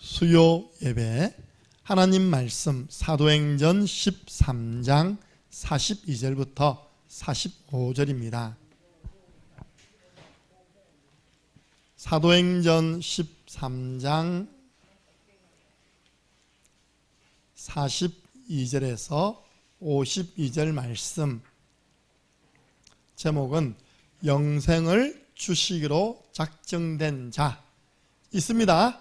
수요 예배 하나님 말씀 사도행전 13장 42절부터 45절입니다. 사도행전 13장 42절에서 52절 말씀, 제목은 영생을 주시기로 작정된 자 있습니다.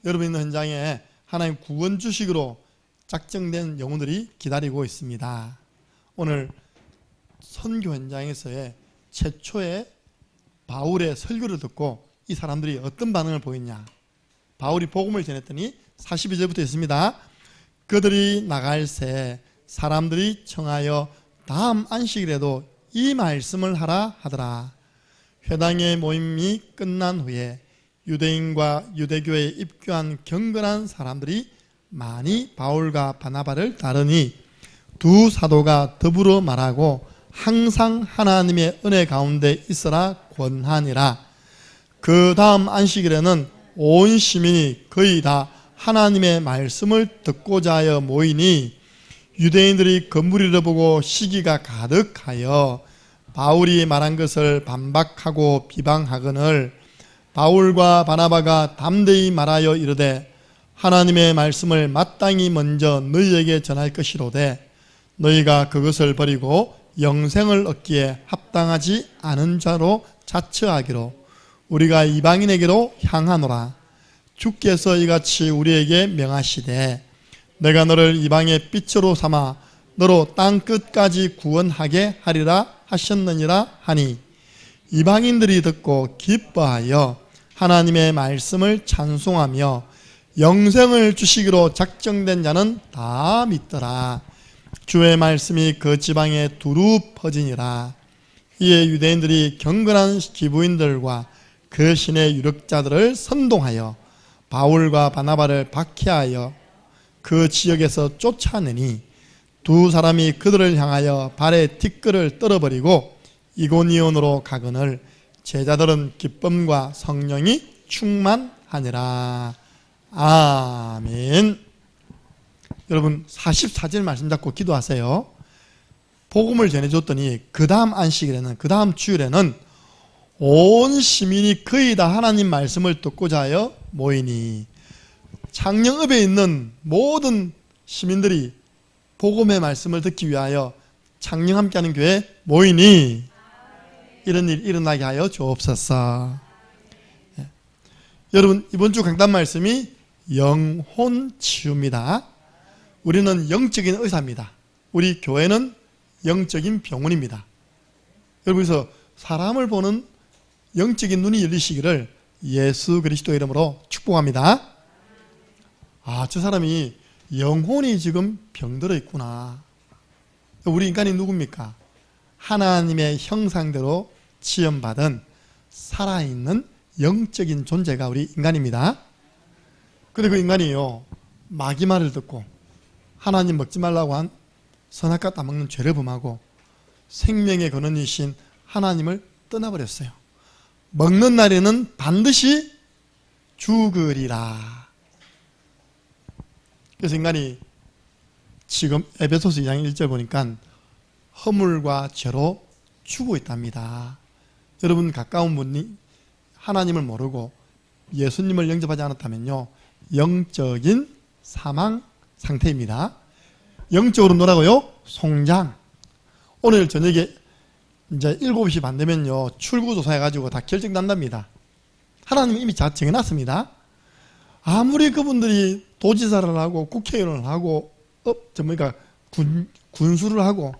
여러분 있는 현장에 하나님 구원 주시기로 작정된 영혼들이 기다리고 있습니다. 오늘 선교 현장에서의 최초의 바울의 설교를 듣고 이 사람들이 어떤 반응을 보였냐. 바울이 복음을 전했더니 42절부터 있습니다. 그들이 나갈 새 사람들이 청하여 다음 안식일에도 이 말씀을 하라 하더라. 회당의 모임이 끝난 후에 유대인과 유대교에 입교한 경건한 사람들이 많이 바울과 바나바를 따르니 두 사도가 더불어 말하고 항상 하나님의 은혜 가운데 있어라 권하니라. 그 다음 안식일에는 온 시민이 거의 다 하나님의 말씀을 듣고자 하여 모이니 유대인들이 건물이를 보고 시기가 가득하여 바울이 말한 것을 반박하고 비방하거늘 바울과 바나바가 담대히 말하여 이르되 하나님의 말씀을 마땅히 먼저 너희에게 전할 것이로되 너희가 그것을 버리고 영생을 얻기에 합당하지 않은 자로 자처하기로 우리가 이방인에게로 향하노라. 주께서 이같이 우리에게 명하시되 내가 너를 이방의 빛으로 삼아 너로 땅 끝까지 구원하게 하리라 하셨느니라 하니 이방인들이 듣고 기뻐하여 하나님의 말씀을 찬송하며 영생을 주시기로 작정된 자는 다 믿더라. 주의 말씀이 그 지방에 두루 퍼지니라. 이에 유대인들이 경건한 기부인들과 그 신의 유력자들을 선동하여 바울과 바나바를 박해하여 그 지역에서 쫓아내니 두 사람이 그들을 향하여 발에 티끌을 떨어버리고 이고니온으로 가거늘 제자들은 기쁨과 성령이 충만하니라. 아멘. 여러분 44절 말씀 잡고 기도하세요. 복음을 전해줬더니 그 다음 안식일에는, 그 다음 주일에는 온 시민이 거의 다 하나님 말씀을 듣고자 하여 모이니 창녕읍에 있는 모든 시민들이 복음의 말씀을 듣기 위하여 창녕 함께하는 교회에 모이니 이런 일 일어나게 하여 주옵소서. 여러분 이번 주 강단 말씀이 영혼 치유입니다. 우리는 영적인 의사입니다. 우리 교회는 영적인 병원입니다. 여러분께서 사람을 보는 영적인 눈이 열리시기를 예수 그리스도 이름으로 축복합니다. 아, 저 사람이 영혼이 지금 병들어 있구나. 우리 인간이 누굽니까? 하나님의 형상대로 지음받은 살아있는 영적인 존재가 우리 인간입니다. 근데 그 인간이요, 마귀 말을 듣고 하나님 먹지 말라고 한 선악과 따먹는 죄를 범하고 생명의 근원이신 하나님을 떠나버렸어요. 먹는 날에는 반드시 죽으리라. 그래서 인간이 지금 에베소서 2장 1절 보니까 허물과 죄로 죽고 있답니다. 여러분 가까운 분이 하나님을 모르고 예수님을 영접하지 않았다면요, 영적인 사망 상태입니다. 영적으로 뭐라고요? 송장. 오늘 저녁에 이제 7시 반 되면요, 출구조사 해가지고 다 결정난답니다. 하나님이 이미 다 정해놨습니다. 아무리 그분들이 도지사를 하고 국회의원을 하고 군수를 하고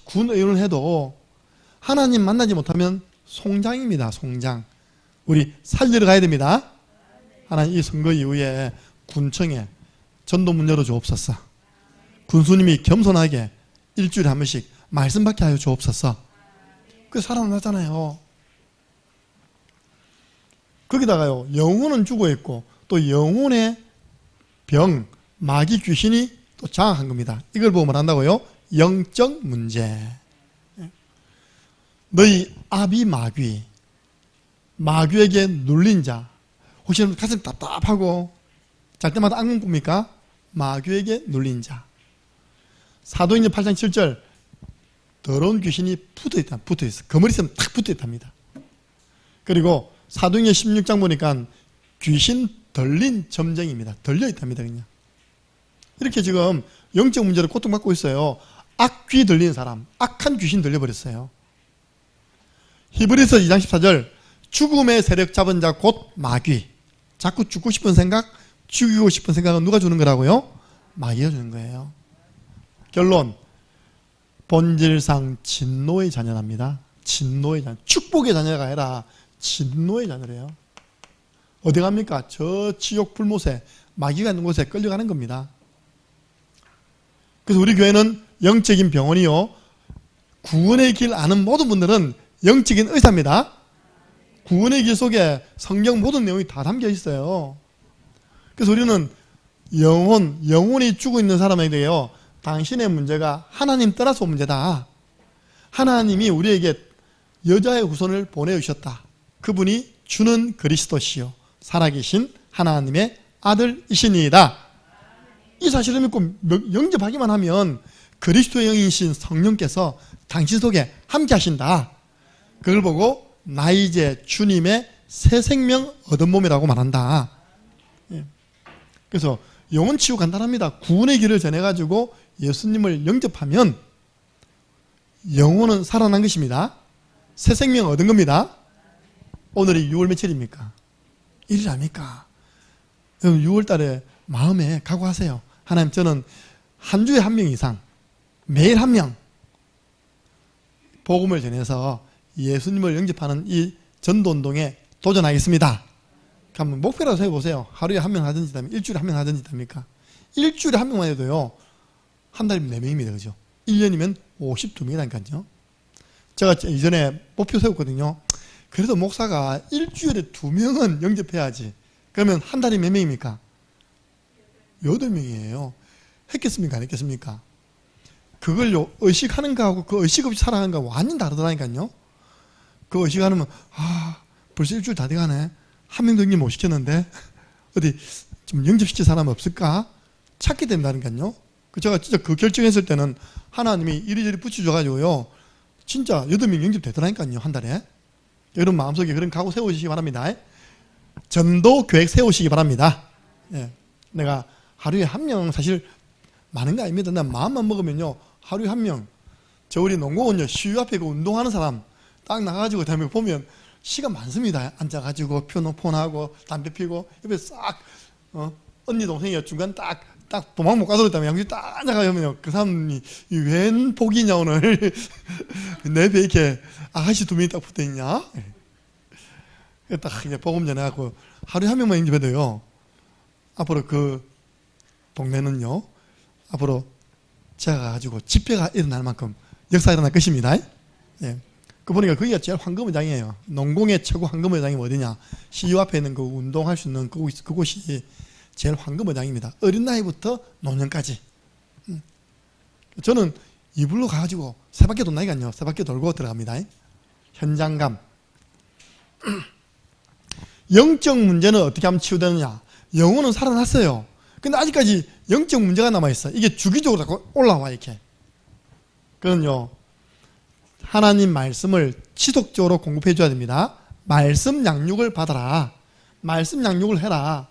군의원을 해도 하나님 만나지 못하면 송장입니다. 송장. 우리 살리러 가야 됩니다. 하나님 이 선거 이후에 군청에 전도문 열어주옵소서. 군수님이 겸손하게 일주일에 한 번씩 말씀 받게 하여 주옵소서. 그 살아나잖아요. 거기다가요, 영혼은 죽어있고 또 영혼의 병, 마귀 귀신이 또 장악한 겁니다. 이걸 보고 뭘 한다고요? 영적 문제. 너희 아비 마귀에게 눌린 자, 혹시 가슴 답답하고 잘 때마다 악몽 꿉니까? 마귀에게 눌린 자. 사도행전 8장 7절 더러운 귀신이 붙어있다. 붙어있어. 거머리 있으면 탁 붙어있답니다. 그리고 사도행전 16장 보니까 귀신 들린 점쟁입니다. 들려있답니다. 그냥. 이렇게 지금 영적 문제로 고통받고 있어요. 악귀 들린 사람, 악한 귀신 들려버렸어요. 히브리서 2장 14절 죽음의 세력 잡은 자 곧 마귀. 자꾸 죽고 싶은 생각, 죽이고 싶은 생각은 누가 주는 거라고요? 마귀가 주는 거예요. 결론, 본질상 진노의 자녀랍니다. 진노의 자녀. 축복의 자녀가 아니라 진노의 자녀래요. 어디 갑니까? 저 지옥 불못에 마귀가 있는 곳에 끌려가는 겁니다. 그래서 우리 교회는 영적인 병원이요, 구원의 길 아는 모든 분들은 영적인 의사입니다. 구원의 길 속에 성경 모든 내용이 다 담겨 있어요. 그래서 우리는 영혼이 죽어 있는 사람에게요, 당신의 문제가 하나님 떠나서 문제다. 하나님이 우리에게 여자의 후손을 보내주셨다. 그분이 주는 그리스도시요 살아계신 하나님의 아들이시니이다. 이 사실을 믿고 영접하기만 하면 그리스도의 영이신 성령께서 당신 속에 함께 하신다. 그걸 보고 나 이제 주님의 새 생명 얻은 몸이라고 말한다. 그래서 영혼 치유 간단합니다. 구원의 길을 전해가지고 예수님을 영접하면 영혼은 살아난 것입니다. 새 생명 얻은 겁니다. 오늘이 6월 며칠입니까? 1일 아닙니까? 여러분 6월 달에 마음에 각오하세요. 하나님, 저는 한 주에 한 명 이상, 매일 한 명 복음을 전해서 예수님을 영접하는 이 전도운동에 도전하겠습니다. 한번 목표라도 세워보세요. 하루에 한 명 하든지 일주일에 한 명 하든지 합니까? 일주일에 한 명만 해도요, 한 달이면 4명입니다. 그죠? 1년이면 52명이라니까요. 제가 이전에 목표 세웠거든요. 그래도 목사가 일주일에 2명은 영접해야지. 그러면 한 달에 몇 명입니까? 8명이에요. 했겠습니까? 안 했겠습니까? 그걸요, 의식하는 거하고 그 의식 없이 살아가는 거 완전 다르더라니까요. 그 의식하면, 벌써 일주일 다 돼가네. 한 명도 영접 못 시켰는데, 어디 좀 영접시킬 사람 없을까? 찾게 된다니까요. 제가 진짜 그 결정했을 때는 하나님이 이리저리 붙여줘가지고요, 진짜 8명 영접되더라니까요, 한 달에. 여러분 마음속에 그런 각오 세우시기 바랍니다. 전도 계획 세우시기 바랍니다. 예. 내가 하루에 한 명, 사실 많은 거 아닙니다. 나 마음만 먹으면요, 하루에 한 명. 저 우리 농구원요, 시유 앞에 그 운동하는 사람 딱 나가가지고 다음에 보면 시간 많습니다. 앉아가지고 폰하고 담배 피고 옆에 싹 언니 동생이 중간 딱 도망 못 가서 그랬다면 양쪽이 딱 앉아가면 그 사람이 웬 복이냐 오늘. 내 배에 이렇게 아가씨 2명이 딱 붙어있냐. 딱 이제 복음 전해갖고 하루에 한 명만 영접해도요, 앞으로 그 동네는요, 앞으로 제가 가지고 집회가 일어날 만큼 역사가 일어날 것입니다. 예. 그 보니까 거기가 제일 황금의장이에요. 농공의 최고 황금의장이 어디냐? 시유 앞에 있는 그 운동할 수 있는 그곳이 제일 황금의장입니다. 어린 나이부터 노년까지. 저는 이불로 가가지고 세 바퀴 돈다니까요. 세 바퀴 돌고 들어갑니다. 현장감. 영적 문제는 어떻게 하면 치유되느냐? 영혼은 살아났어요. 근데 아직까지 영적 문제가 남아있어. 이게 주기적으로 자꾸 올라와, 이렇게. 그건요, 하나님 말씀을 지속적으로 공급해 줘야 됩니다. 말씀 양육을 받아라. 말씀 양육을 해라.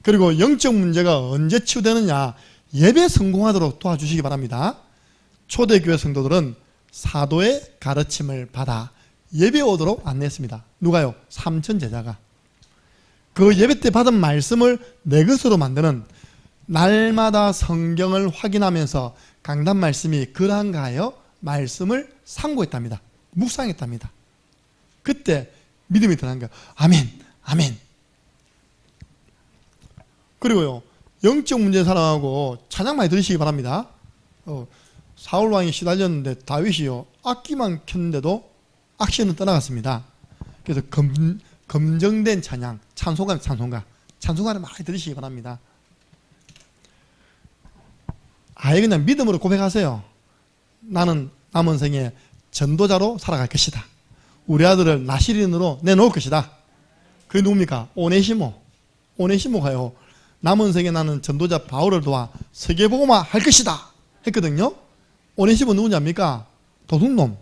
그리고 영적 문제가 언제 치유되느냐? 예배 성공하도록 도와주시기 바랍니다. 초대교회 성도들은 사도의 가르침을 받아 예배 오도록 안내했습니다. 누가요? 삼천 제자가. 그 예배 때 받은 말씀을 내 것으로 만드는, 날마다 성경을 확인하면서 강단 말씀이 그러한가 하여 말씀을 상고했답니다. 묵상했답니다. 그때 믿음이 드러난 거예요. 아멘, 아멘. 그리고요, 영적 문제 사랑하고 찬양 많이 들으시기 바랍니다. 사울 왕이 시달렸는데 다윗이요, 악기만 켰는데도 악신은 떠나갔습니다. 그래서 검정된 찬양, 찬송가를 많이 들으시기 바랍니다. 아예 그냥 믿음으로 고백하세요. 나는 남은 생에 전도자로 살아갈 것이다. 우리 아들을 나시린으로 내놓을 것이다. 그게 누굽니까? 오네시모가요, 남은 생에 나는 전도자 바울을 도와 세계복음화 할 것이다 했거든요. 오네시모 누구냐입니까? 도둑놈.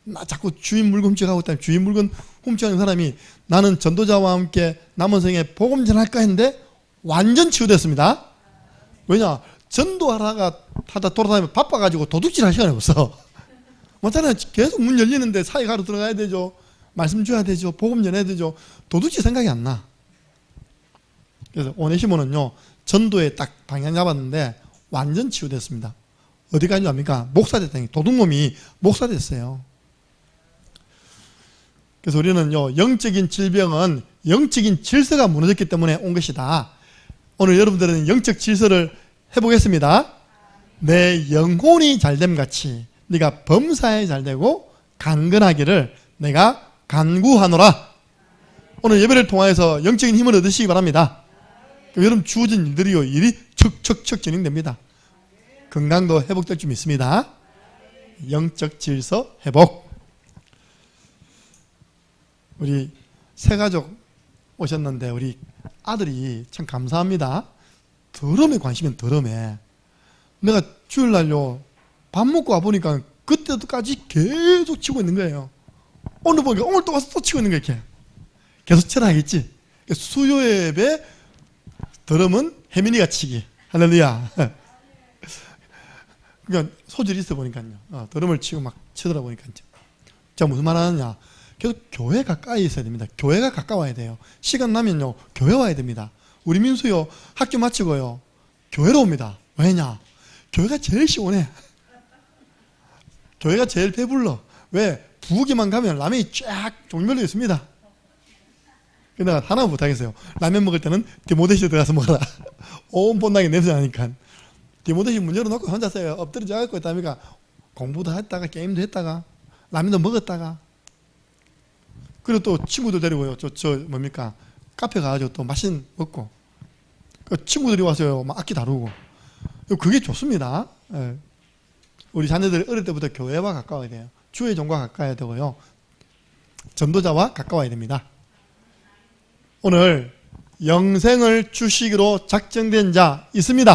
나 자꾸 주인 물건 훔쳐가고 있다. 주인 물건 훔쳐가는 사람이 나는 전도자와 함께 남은 생에 복음 전할까 했는데 완전 치유됐습니다. 왜냐? 전도하다가 돌아다니면 바빠가지고 도둑질 할 시간이 없어. 맞잖아요. 계속 문 열리는데 사회 가로 들어가야 되죠. 말씀 줘야 되죠. 복음 전해야 되죠. 도둑질 생각이 안 나. 그래서 오네시모는요, 전도에 딱 방향 잡았는데 완전 치유됐습니다. 어디까지 갑니까? 목사 됐다니. 도둑놈이 목사 됐어요. 그래서 우리는요, 영적인 질병은 영적인 질서가 무너졌기 때문에 온 것이다. 오늘 여러분들은 영적 질서를 해보겠습니다. 내 영혼이 잘됨 같이 네가 범사에 잘되고 강건하기를 내가 간구하노라. 오늘 예배를 통하여서 영적인 힘을 얻으시기 바랍니다. 여러분 주어진 일들이요, 일이 척척척 진행됩니다. 건강도 회복될 줄 믿습니다. 영적 질서 회복. 우리 새 가족 오셨는데 우리 아들이 참 감사합니다. 더럼에 관심은 더럼에. 내가 주일날요 밥 먹고 와보니까 그때까지 계속 치고 있는 거예요. 오늘 보니까 오늘 또 와서 또 치고 있는 거예요. 이렇게 계속 쳐라 하겠지. 수요 예배 더럼은 혜민이가 치기. 할렐루야. 그러니까 소질이 있어 보니까요. 더럼을 치고 막 치더라 보니까. 제가 무슨 말 하느냐. 계속 교회 가까이 있어야 됩니다. 교회가 가까워야 돼요. 시간 나면요 교회 와야 됩니다. 우리 민수요 학교 마치고요 교회로 옵니다. 왜냐? 교회가 제일 시원해. 교회가 제일 배불러. 왜? 부엌에만 가면 라면이 쫙 종류별로 있습니다. 근데 하나 못하겠어요. 라면 먹을 때는 디모데시에 들어가서 먹어라. 온 본당에 냄새 나니까. 디모데시 문 열어놓고 혼자서 엎드려 자고 있다니까 공부도 했다가 게임도 했다가 라면도 먹었다가 그리고 또 친구들 데리고요. 저 뭡니까? 카페 가가지고 또 맛있는 먹고. 그 친구들이 와서요, 막 악기 다루고. 그게 좋습니다. 예. 우리 자녀들 어릴 때부터 교회와 가까워야 돼요. 주의 종과 가까워야 되고요. 전도자와 가까워야 됩니다. 오늘 영생을 주시기로 작정된 자 있습니다.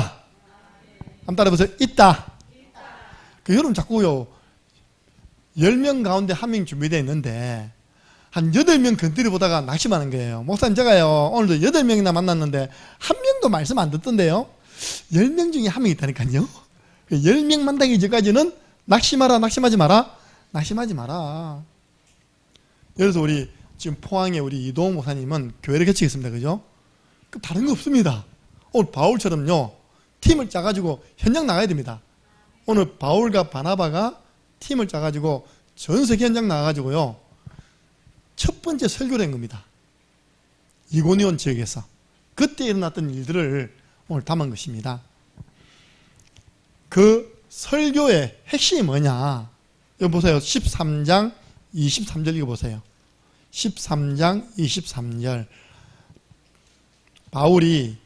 한번 따라해보세요. 있다. 여러분 자꾸요 10명 가운데 1명 준비되어 있는데 한 8명 건드려 보다가 낙심하는 거예요. 목사님 제가요 오늘도 8명이나 만났는데 한 명도 말씀 안 듣던데요. 10명 중에 1명 있다니까요. 10명 만나기 전까지는 낙심하라, 낙심하지 마라, 낙심하지 마라. 그래서 우리 지금 포항에 우리 이동호 목사님은 교회를 개척했습니다. 그죠? 다른 거 없습니다. 오늘 바울처럼요 팀을 짜가지고 현장 나가야 됩니다. 오늘 바울과 바나바가 팀을 짜가지고 전 세계 현장 나가가지고요 첫 번째 설교를 한 겁니다. 이고니온 지역에서 그때 일어났던 일들을 오늘 담은 것입니다. 그 설교의 핵심이 뭐냐? 여기 보세요. 13장 23절 읽어보세요. 13장 23절 바울이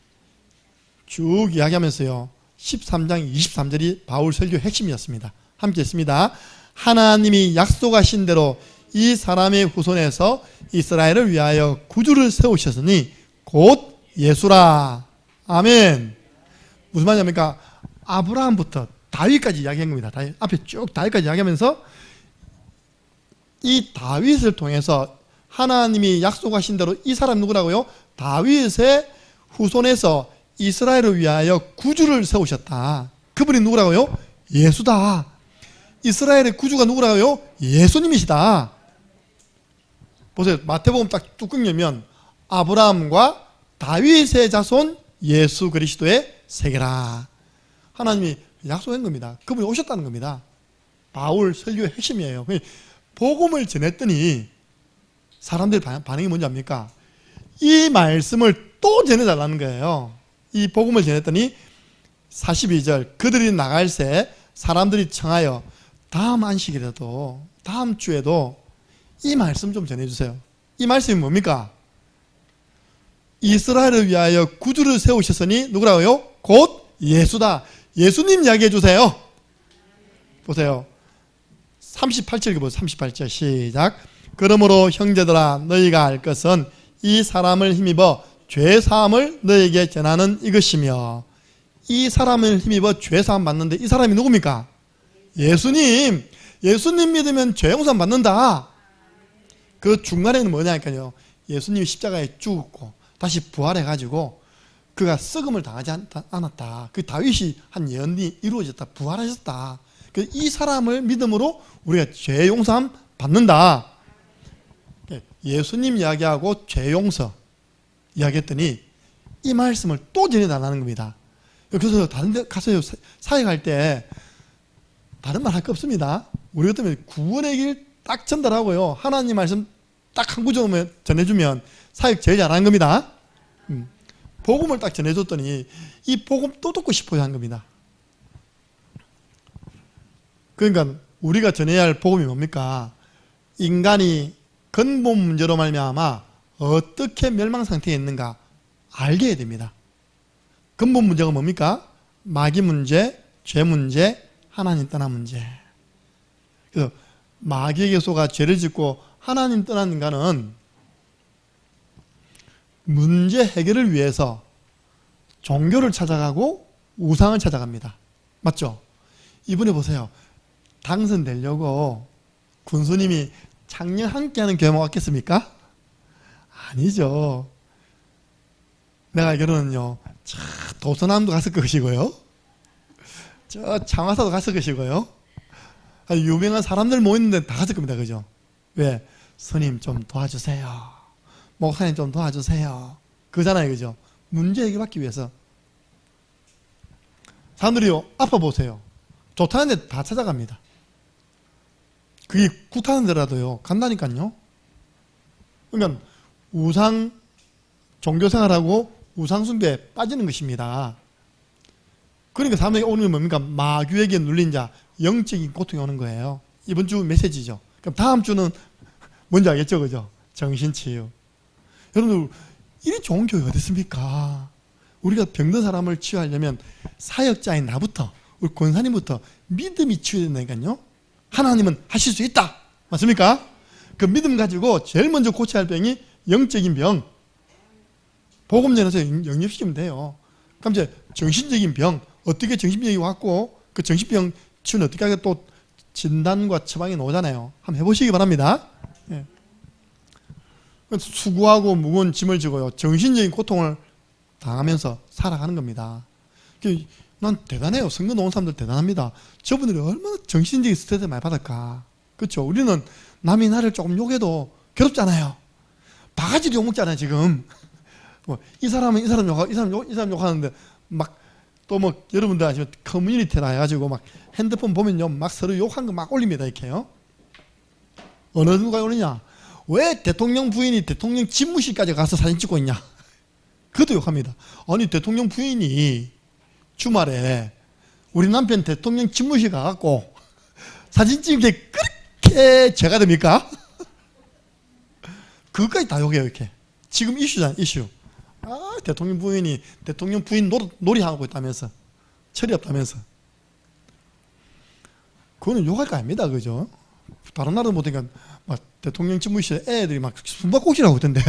쭉 이야기하면서요 13장 23절이 바울 설교 핵심이었습니다. 함께 했습니다. 하나님이 약속하신 대로 이 사람의 후손에서 이스라엘을 위하여 구주를 세우셨으니 곧 예수라. 아멘. 무슨 말이냐니까 아브라함부터 다윗까지 이야기한 겁니다. 다윗, 앞에 쭉 다윗까지 이야기하면서 이 다윗을 통해서 하나님이 약속하신 대로 이 사람 누구라고요? 다윗의 후손에서 이스라엘을 위하여 구주를 세우셨다. 그분이 누구라고요? 예수다. 이스라엘의 구주가 누구라고요? 예수님이시다. 보세요. 마태복음 딱 뚜껑 열면 아브라함과 다윗의 자손 예수 그리스도의 세계라. 하나님이 약속한 겁니다. 그분이 오셨다는 겁니다. 바울 설교의 핵심이에요. 복음을 전했더니 사람들 반응이 뭔지 압니까? 이 말씀을 또 전해달라는 거예요. 이 복음을 전했더니 42절 그들이 나갈 새 사람들이 청하여 다음 안식일에도 다음 주에도 이 말씀 좀 전해주세요. 이 말씀이 뭡니까? 이스라엘을 위하여 구주를 세우셨으니 누구라고요? 곧 예수다. 예수님 이야기해 주세요. 보세요. 38절 읽어보세요. 38절 시작. 그러므로 형제들아 너희가 알 것은 이 사람을 힘입어 죄사함을 너에게 전하는 이것이며. 이 사람을 힘입어 죄사함 받는데 이 사람이 누굽니까? 예수님. 예수님 믿으면 죄용서함 받는다. 그 중간에는 뭐냐니까요, 예수님이 십자가에 죽었고 다시 부활해가지고 그가 썩음을 당하지 않았다. 그 다윗이 한 예언이 이루어졌다. 부활하셨다. 이 사람을 믿음으로 우리가 죄 용서함 받는다. 예수님 이야기하고 죄 용서 이야기했더니 이 말씀을 또 전해달라는 겁니다. 그래서 다른 데 가서 사역할 때 다른 말 할 거 없습니다. 우리 같으면 구원의 길 딱 전달하고요, 하나님 말씀 딱 한 구절만 전해주면 사역 제일 잘하는 겁니다. 복음을 딱 전해줬더니 이 복음 또 듣고 싶어야 한 겁니다. 그러니까 우리가 전해야 할 복음이 뭡니까? 인간이 근본 문제로 말미암아 어떻게 멸망 상태에 있는가 알게 해야 됩니다. 근본 문제가 뭡니까? 마귀 문제, 죄 문제, 하나님 떠난 문제. 그래서 마귀에게 속아 죄를 짓고 하나님 떠난 인간은 문제 해결을 위해서 종교를 찾아가고 우상을 찾아갑니다. 맞죠? 이번에 보세요. 당선되려고 군수님이 작년 함께하는 교회 왔겠습니까? 아니죠. 내가 알기로는요, 도서남도 갔을 것이고요, 저 장화사도 갔을 것이고요, 유명한 사람들 모였는데 다 갔을 겁니다. 그죠? 왜? 스님 좀 도와주세요, 목사님 좀 도와주세요, 그잖아요. 그죠? 문제 해결받기 위해서. 사람들이요, 아파 보세요. 좋다는 데 다 찾아갑니다. 그게 구타는 데라도요 간다니까요. 그러니까 우상 종교생활하고 우상숭배에 빠지는 것입니다. 그러니까 사람들이 오는 게 뭡니까? 마귀에게 눌린 자, 영적인 고통이 오는 거예요. 이번 주 메시지죠. 그럼 다음 주는 뭔지 알겠죠? 그죠? 정신치유. 여러분들, 이리 좋은 교회 어디 있습니까? 우리가 병든 사람을 치유하려면 사역자인 나부터, 우리 권사님부터 믿음이 치유된다니까요. 하나님은 하실 수 있다. 맞습니까? 그 믿음 가지고 제일 먼저 고쳐야 할 병이 영적인 병. 복음 전해서 영접시키면 돼요. 그럼 이제 정신적인 병, 어떻게 정신병이 왔고 그 정신병 치유는 어떻게 하게 또 진단과 처방이 나오잖아요. 한번 해보시기 바랍니다. 예. 수고하고 무거운 짐을 지고요, 정신적인 고통을 당하면서 살아가는 겁니다. 난 대단해요. 성경 나온 사람들 대단합니다. 저분들이 얼마나 정신적인 스트레스 많이 받을까. 그렇죠? 우리는 남이 나를 조금 욕해도 괴롭잖아요. 바가지로 욕먹잖아요 지금. 이 사람은 이 사람 욕하고 이 사람 욕하는데 막 또 뭐 여러분들 아시면 커뮤니티라 해가지고 막 핸드폰 보면요 막 서로 욕한 거 막 올립니다. 이렇게요. 어느 누가 오느냐? 왜 대통령 부인이 대통령 집무실까지 가서 사진 찍고 있냐? 그것도 욕합니다. 아니 대통령 부인이 주말에 우리 남편 대통령 집무실 가갖고 사진 찍은 게 그렇게 죄가 됩니까? 그것까지 다 욕해요. 이렇게 지금 이슈잖아요. 이슈. 대통령 부인이 대통령 부인 놀이하고 있다면서, 철이 없다면서. 그거는 욕할 거 아닙니다. 그죠? 다른 나라도 못하니까 막 대통령 집무실에 애들이 막 숨바꼭질하고 있던데.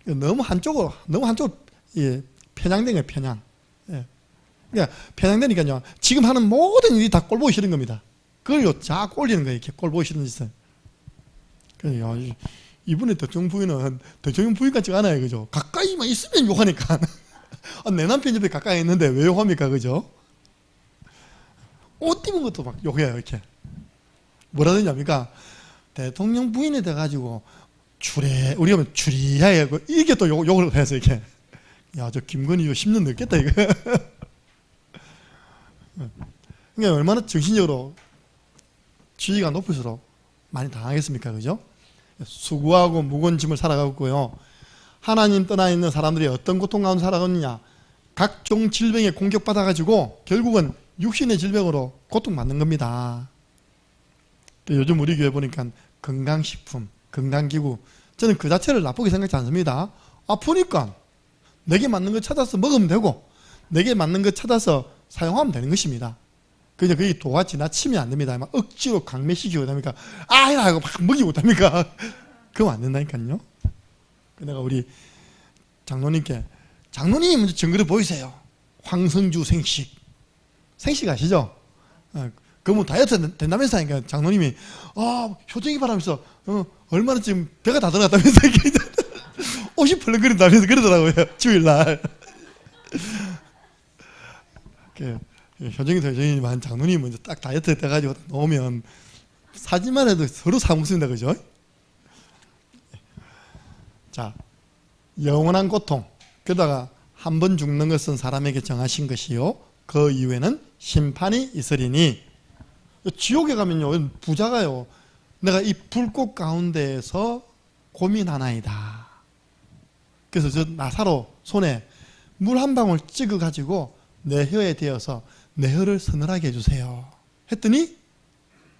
너무 한쪽으로 예, 편향된 거예요. 편향. 예. 그러니까 편향되니까요, 지금 하는 모든 일이 다 꼴보기 싫은 겁니다. 그걸 자꾸 올리는 거예요. 이렇게 꼴보기 싫은 짓을. 그래서 이분의 대통령 부인은 대통령 부인 같지 않아요. 그죠? 가까이만 있으면 욕하니까. 내 남편 집에 가까이 있는데 왜 욕합니까? 그죠? 옷 입은 것도 막 욕해요. 이렇게. 뭐라든지 합니까? 대통령 부인이 돼가지고 우리가 하면 추리하게 이게 또 욕을 해서 이렇게. 야, 저 김건희 이거 10년 늙겠다 이거. 그러니까 얼마나 정신적으로 지위가 높을수록 많이 당하겠습니까? 그죠? 수고하고 무거운 짐을 살아가고 있고요. 하나님 떠나 있는 사람들이 어떤 고통 가운데 살아가느냐? 각종 질병에 공격받아가지고 결국은 육신의 질병으로 고통받는 겁니다. 요즘 우리 교회 보니까 건강식품, 건강기구, 저는 그 자체를 나쁘게 생각하지 않습니다. 아프니까 내게 맞는 거 찾아서 먹으면 되고 내게 맞는 거 찾아서 사용하면 되는 것입니다. 그냥 그게 도가 지나치면 안 됩니다. 막 억지로 강매시키고 그럽니까? 이라고 막 먹이고 그럽니까? 그럼 안 된다니까요. 내가 우리 장로님께, 장로님 먼저 증거를 보이세요. 황성주 생식 아시죠? 그러면 다이어트 된다면서 하니까 장로님이 효정이 바라면서 얼마나 지금 배가 다 들어갔다면서 옷이 벌렁거린다면서 그러더라고요. 주일날. 효정이도 효정이지만 장로님이 먼저 딱 다이어트 돼가지고 놓으면 사진만 해도 서로 사먹습니다. 그죠? 자, 영원한 고통. 게다가 한 번 죽는 것은 사람에게 정하신 것이요 그 이후에는 심판이 있으리니. 지옥에 가면요 부자가요 내가 이 불꽃 가운데에서 고민하나이다. 그래서 저 나사로 손에 물 한 방울 찍어 가지고 내 혀에 대어서 내 혀를 서늘하게 해주세요 했더니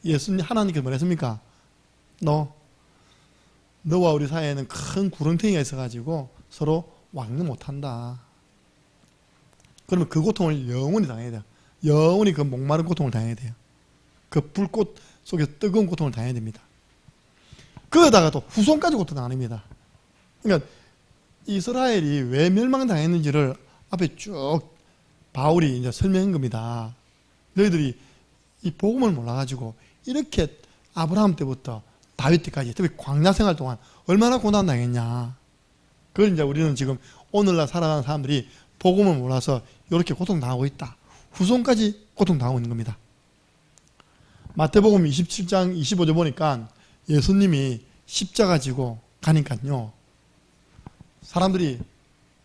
예수님 하나님께서 뭐랬습니까? 너와 우리 사이에는 큰 구렁텅이가 있어가지고 서로 왕래 못한다. 그러면 그 고통을 영원히 당해야 돼요. 영원히 그 목마른 고통을 당해야 돼요. 그 불꽃 속에서 뜨거운 고통을 당해야 됩니다. 그러다가 또 후손까지 고통 당합니다. 그러니까 이스라엘이 왜 멸망당했는지를 앞에 쭉 바울이 이제 설명한 겁니다. 너희들이 이 복음을 몰라가지고 이렇게 아브라함 때부터 다윗 때까지 특히 광야 생활 동안 얼마나 고난 당했냐. 그걸 이제 우리는 지금 오늘날 살아가는 사람들이 복음을 몰라서 이렇게 고통당하고 있다. 후손까지 고통당하고 있는 겁니다. 마태복음 27장 25절 보니까 예수님이 십자가 지고 가니까요. 사람들이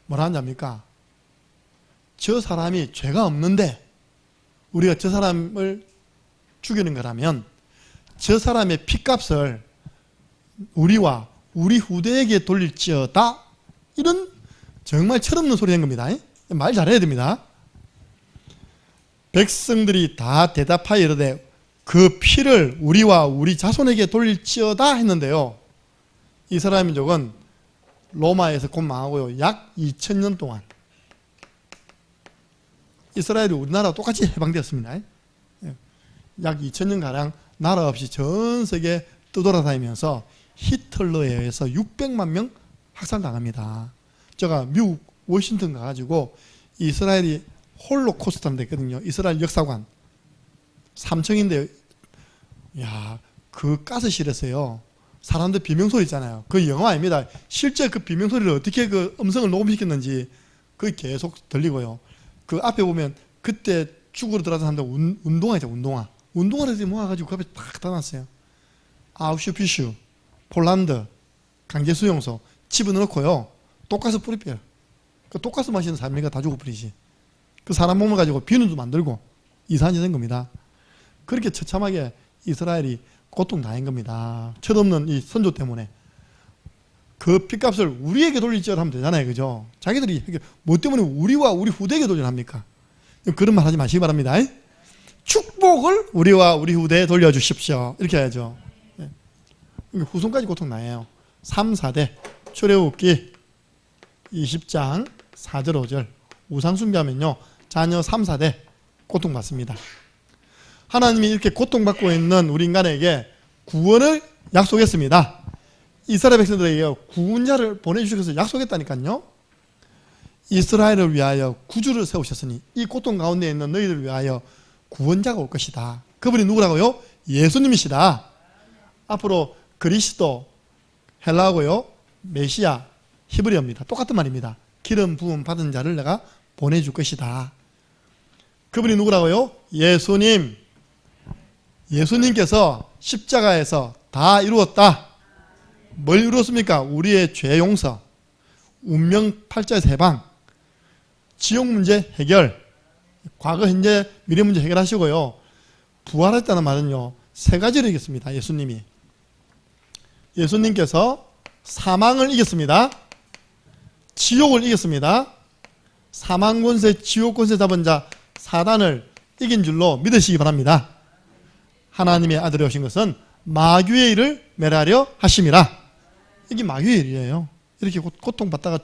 뭐라 하는지 압니까? 저 사람이 죄가 없는데 우리가 저 사람을 죽이는 거라면 저 사람의 핏값을 우리와 우리 후대에게 돌릴지어다. 이런 정말 철없는 소리 한 겁니다. 말 잘해야 됩니다. 백성들이 다 대답하여 이르되 그 피를 우리와 우리 자손에게 돌릴지어다 했는데요. 이스라엘 민족은 로마에서 곧 망하고요. 약 2000년 동안 이스라엘이 우리나라와 똑같이 해방되었습니다. 약 2000년가량 나라 없이 전 세계 떠돌아다니면서 히틀러에 의해서 600만 명 학살당합니다. 제가 미국 워싱턴 가가지고 이스라엘이 홀로코스트라는 데 있거든요. 이스라엘 역사관 3층인데 그 가스실에서요 사람들 비명소리 있잖아요. 그 영화 아닙니다. 실제 그 비명소리를 어떻게 그 음성을 녹음시켰는지 그게 계속 들리고요. 그 앞에 보면 그때 죽으러 들어가던 사람들 운동화죠. 운동화를 모아가지고 그 앞에 딱 닫아놨어요. 아우슈피슈, 폴란드, 강제수용소 집어넣고요. 독가스 뿌리빼요. 그 독가스 마시는 사람이니까 다 죽어버리지. 그 사람 몸을 가지고 비누도 만들고 이상한 짓 한 겁니다. 그렇게 처참하게 이스라엘이 고통당한 겁니다. 철없는 이 선조 때문에. 그 핏값을 우리에게 돌릴지어라 하면 되잖아요. 그죠? 자기들이 뭐 때문에 우리와 우리 후대에게 돌려합니까? 그런 말 하지 마시기 바랍니다. 축복을 우리와 우리 후대에 돌려주십시오. 이렇게 해야죠. 후손까지 고통당해요. 3, 4대 출애굽기 20장 4절 5절 우상숭배하면요 자녀 3, 4대 고통받습니다. 하나님이 이렇게 고통받고 있는 우리 인간에게 구원을 약속했습니다. 이스라엘 백성들에게 구원자를 보내주셔서 약속했다니까요. 이스라엘을 위하여 구주를 세우셨으니 이 고통 가운데 있는 너희들을 위하여 구원자가 올 것이다. 그분이 누구라고요? 예수님이시다. 앞으로 그리스도, 헬라어고요, 메시아, 히브리어입니다. 똑같은 말입니다. 기름 부음 받은 자를 내가 보내줄 것이다. 그분이 누구라고요? 예수님. 예수님께서 십자가에서 다 이루었다. 뭘 이루었습니까? 우리의 죄 용서, 운명 팔자에서 해방, 지옥 문제 해결, 과거, 현재, 미래 문제 해결하시고요. 부활했다는 말은요 3가지를 이겼습니다. 예수님께서 사망을 이겼습니다. 지옥을 이겼습니다. 사망 권세, 지옥 권세 잡은 자 사단을 이긴 줄로 믿으시기 바랍니다. 하나님의 아들이 오신 것은 마귀의 일을 멸하려 하심이라. 이게 마귀의 일이에요. 이렇게 고통받다가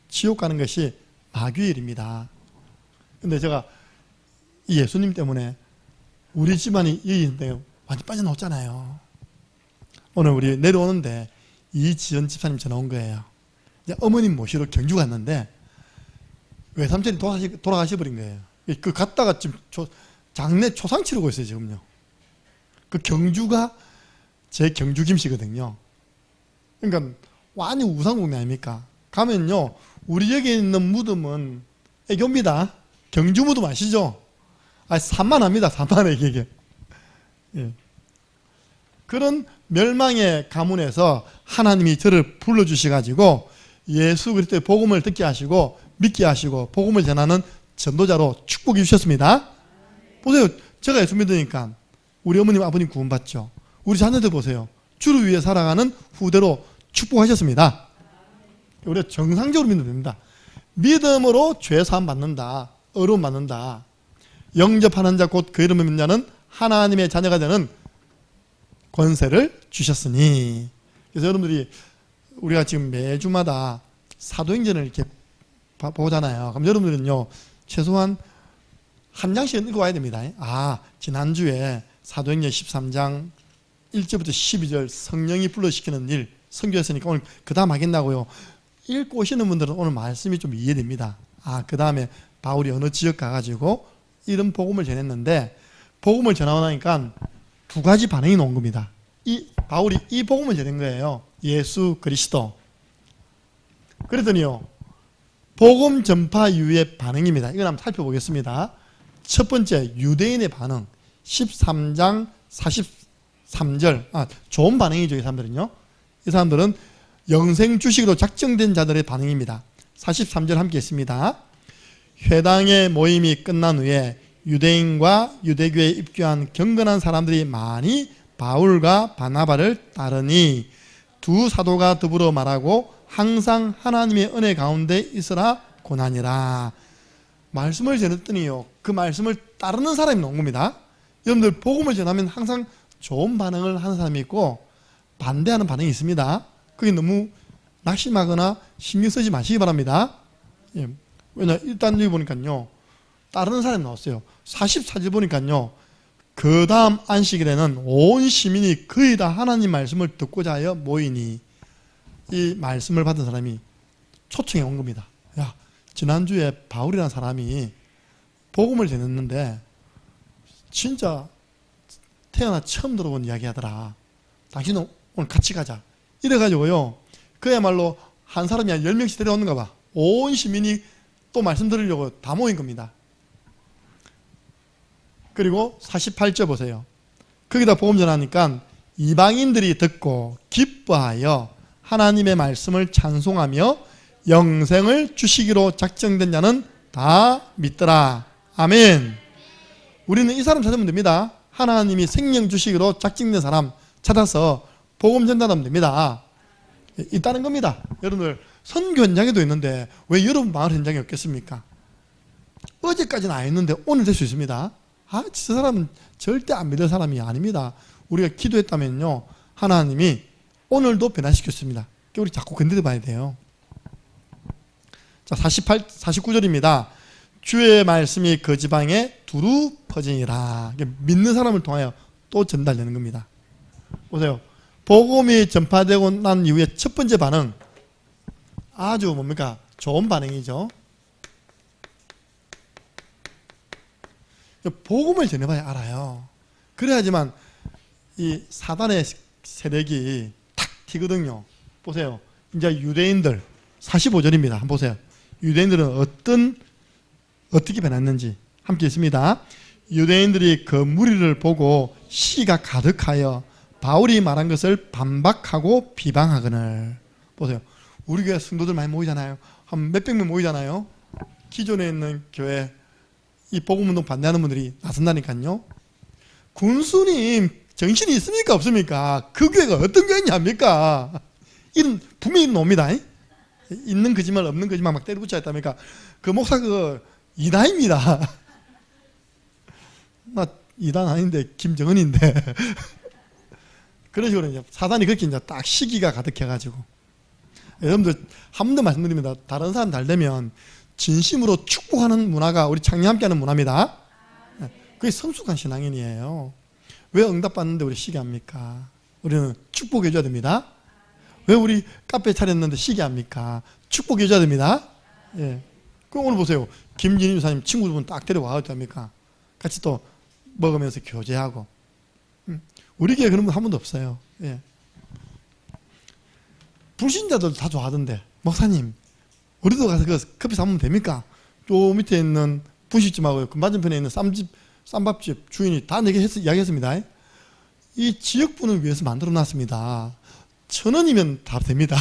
지옥 가는 것이 마귀의 일입니다. 근데 제가 이 예수님 때문에 우리 집안이 이기는데 완전 빠져나왔잖아요. 오늘 우리 내려오는데 이지연 집사님 전화 온 거예요. 이제 어머님 모시러 경주 갔는데 외삼촌이 돌아가셔버린 거예요. 그 갔다가 지금 장례 초상 치르고 있어요, 지금요. 그 경주가 제 경주 김씨거든요. 그러니까 완전 우상국내 아닙니까? 가면요, 우리 여기 있는 무덤은 애교입니다. 경주 무덤 아시죠? 산만합니다, 산만해, 이게. 예. 그런 멸망의 가문에서 하나님이 저를 불러주셔가지고 예수 그리스도의 복음을 듣게 하시고 믿게 하시고 복음을 전하는 전도자로 축복해 주셨습니다. 보세요. 제가 예수 믿으니까 우리 어머님 아버님 구원받죠. 우리 자녀들 보세요. 주를 위해 살아가는 후대로 축복하셨습니다. 우리가 정상적으로 믿으면 됩니다. 믿음으로 죄 사함 받는다. 의로움 받는다. 영접하는 자 곧 그 이름을 믿는 자는 하나님의 자녀가 되는 권세를 주셨으니. 그래서 여러분들이 우리가 지금 매주마다 사도행전을 이렇게 보잖아요. 그럼 여러분들은요, 최소한 한 장씩은 읽어와야 됩니다. 지난주에 사도행전 13장 1절부터 12절 성령이 불러시키는 일 선교했으니까 오늘 그 다음 하겠나고요. 읽고 오시는 분들은 오늘 말씀이 좀 이해됩니다. 그 다음에 바울이 어느 지역 가가지고 이런 복음을 전했는데, 복음을 전하고 나니까 두 가지 반응이 나온 겁니다. 바울이 이 복음을 전한 거예요. 예수 그리스도. 그랬더니요, 복음 전파 이후의 반응입니다. 이걸 한번 살펴보겠습니다. 첫 번째, 유대인의 반응. 13장 43절. 좋은 반응이죠, 이 사람들은요. 이 사람들은 영생 주식으로 작정된 자들의 반응입니다. 43절 함께 했습니다. 회당의 모임이 끝난 후에 유대인과 유대교에 입교한 경건한 사람들이 많이 바울과 바나바를 따르니 두 사도가 더불어 말하고 항상 하나님의 은혜 가운데 있으라 고나니라. 말씀을 전했더니요, 그 말씀을 따르는 사람이 나온 겁니다. 여러분들 복음을 전하면 항상 좋은 반응을 하는 사람이 있고 반대하는 반응이 있습니다. 그게 너무 낙심하거나 신경 쓰지 마시기 바랍니다. 왜냐, 일단 여기 보니까요, 따르는 사람이 나왔어요. 44절 보니까요, 그 다음 안식일에는 온 시민이 거의 다 하나님 말씀을 듣고자 하여 모이니, 이 말씀을 받은 사람이 초청해 온 겁니다. 야, 지난주에 바울이라는 사람이 복음을 전했는데 진짜 태어나 처음 들어본 이야기 하더라. 당신은 오늘 같이 가자. 이래가지고요, 그야말로 한 사람이 한 10명씩 데려오는가 봐. 온 시민이 또 말씀 들으려고 다 모인 겁니다. 그리고 48절 보세요. 거기다 복음 전하니까 이방인들이 듣고 기뻐하여 하나님의 말씀을 찬송하며 영생을 주시기로 작정된 자는 다 믿더라. 아멘. 우리는 이 사람 찾으면 됩니다. 하나님이 생명 주시기로 작정된 사람 찾아서 복음 전달하면 됩니다. 있다는 겁니다. 여러분들 선교 현장에도 있는데 왜 여러분 마을 현장에 없겠습니까? 어제까지는 안 했는데 오늘 될 수 있습니다. 저 사람은 절대 안 믿을 사람이 아닙니다. 우리가 기도했다면요, 하나님이 오늘도 변화시켰습니다. 우리 자꾸 건드려 봐야 돼요. 자, 49절입니다. 주의 말씀이 그 지방에 두루 퍼지니라. 믿는 사람을 통하여 또 전달되는 겁니다. 보세요. 복음이 전파되고 난 이후에 첫 번째 반응, 아주 뭡니까? 좋은 반응이죠. 복음을 전해봐야 알아요. 그래야지만 이 사단의 세력이 탁 튀거든요. 보세요. 이제 유대인들 45절입니다. 한번 보세요. 유대인들은 어떻게 변했는지 함께 있습니다. 유대인들이 그 무리를 보고 시가 가득하여 바울이 말한 것을 반박하고 비방하거늘. 보세요. 우리 교회 성도들 많이 모이잖아요. 한 몇백 명 모이잖아요. 기존에 있는 교회 이 복음운동 반대하는 분들이 나선다니까요. 군수님 정신이 있습니까 없습니까? 그 교회가 어떤 교회냐입니까? 이런 분명히 놉니다. 있는 거짓말 없는 거짓말 막 때려붙여 했다니까. 그 목사 그 이단입니다. 나 이단 아닌데 김정은인데. 그런 식으로 이제 사단이 그렇게 이제 딱 시기가 가득해가지고. 여러분들 한 번 더 말씀드립니다. 다른 사람 잘 되면 진심으로 축복하는 문화가 우리 창녕 함께하는 문화입니다. 그게 성숙한 신앙인이에요. 왜 응답받는데 우리 시기합니까? 우리는 축복해 줘야 됩니다. 왜 우리 카페 차렸는데 시기 합니까? 축복해 줘야 됩니다. 예. 그럼 오늘 보세요. 김진희 유사님 친구분 딱 데려와 어떡합니까? 같이 또 먹으면서 교제하고. 우리 교회 그런 분 한 번도 없어요. 예. 불신자들 다 좋아하던데, 목사님 우리도 가서 그 커피 사면 됩니까? 저 밑에 있는 분식집하고 그 맞은편에 있는 쌈밥집 주인이 다 내게 이야기했습니다. 이 지역분을 위해서 만들어 놨습니다. 1,000원이면 다 됩니다.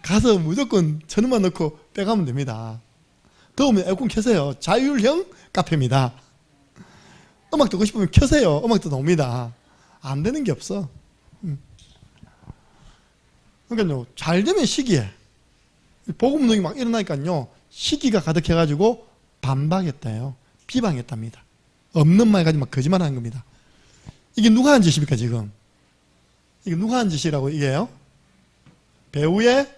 가서 무조건 1,000원만 넣고 빼가면 됩니다. 더우면 에어컨 켜세요. 자율형 카페입니다. 음악 듣고 싶으면 켜세요. 음악도 나옵니다. 안 되는 게 없어. 그러니까요, 잘 되면 시기에 복음 운동이 막 일어나니까요, 시기가 가득해가지고 반박했다요. 비방했답니다. 없는 말 가지고 막 거짓말 하는 겁니다. 이게 누가 한 짓입니까, 지금? 이게 누가 한 짓이라고, 이게요? 배후의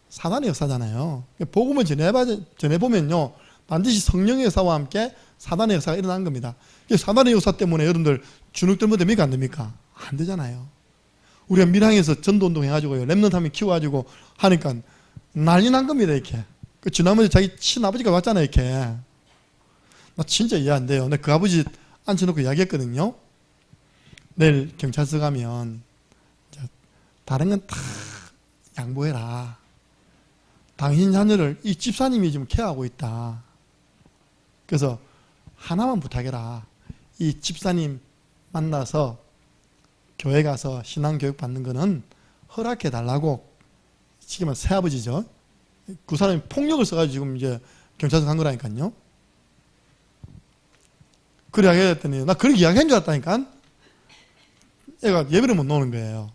사단의 역사잖아요. 복음을 전해보면요, 반드시 성령의 역사와 함께 사단의 역사가 일어난 겁니다. 사단의 역사 때문에 여러분들 주눅들면 됩니까, 안 됩니까? 안 되잖아요. 우리가 밀항에서 전도운동 해가지고요, 랩넌트 하면 키워가지고 하니까 난리 난 겁니다, 이렇게. 그 지난번에 자기 친아버지가 왔잖아요, 이렇게. 나 진짜 이해 안 돼요. 내가 그 아버지 앉혀놓고 이야기했거든요. 내일 경찰서 가면 다른 건 다 양보해라. 당신 자녀를 이 집사님이 지금 케어하고 있다. 그래서 하나만 부탁해라. 이 집사님 만나서 교회 가서 신앙교육 받는 거는 허락해 달라고. 지금 새아버지죠. 그 사람이 폭력을 써가지고 지금 이제 경찰서 간 거라니까요. 그래 이야기했더니 나 그렇게 이야기한 줄 알았다니까. 애가 예배를 못 나오는 거예요.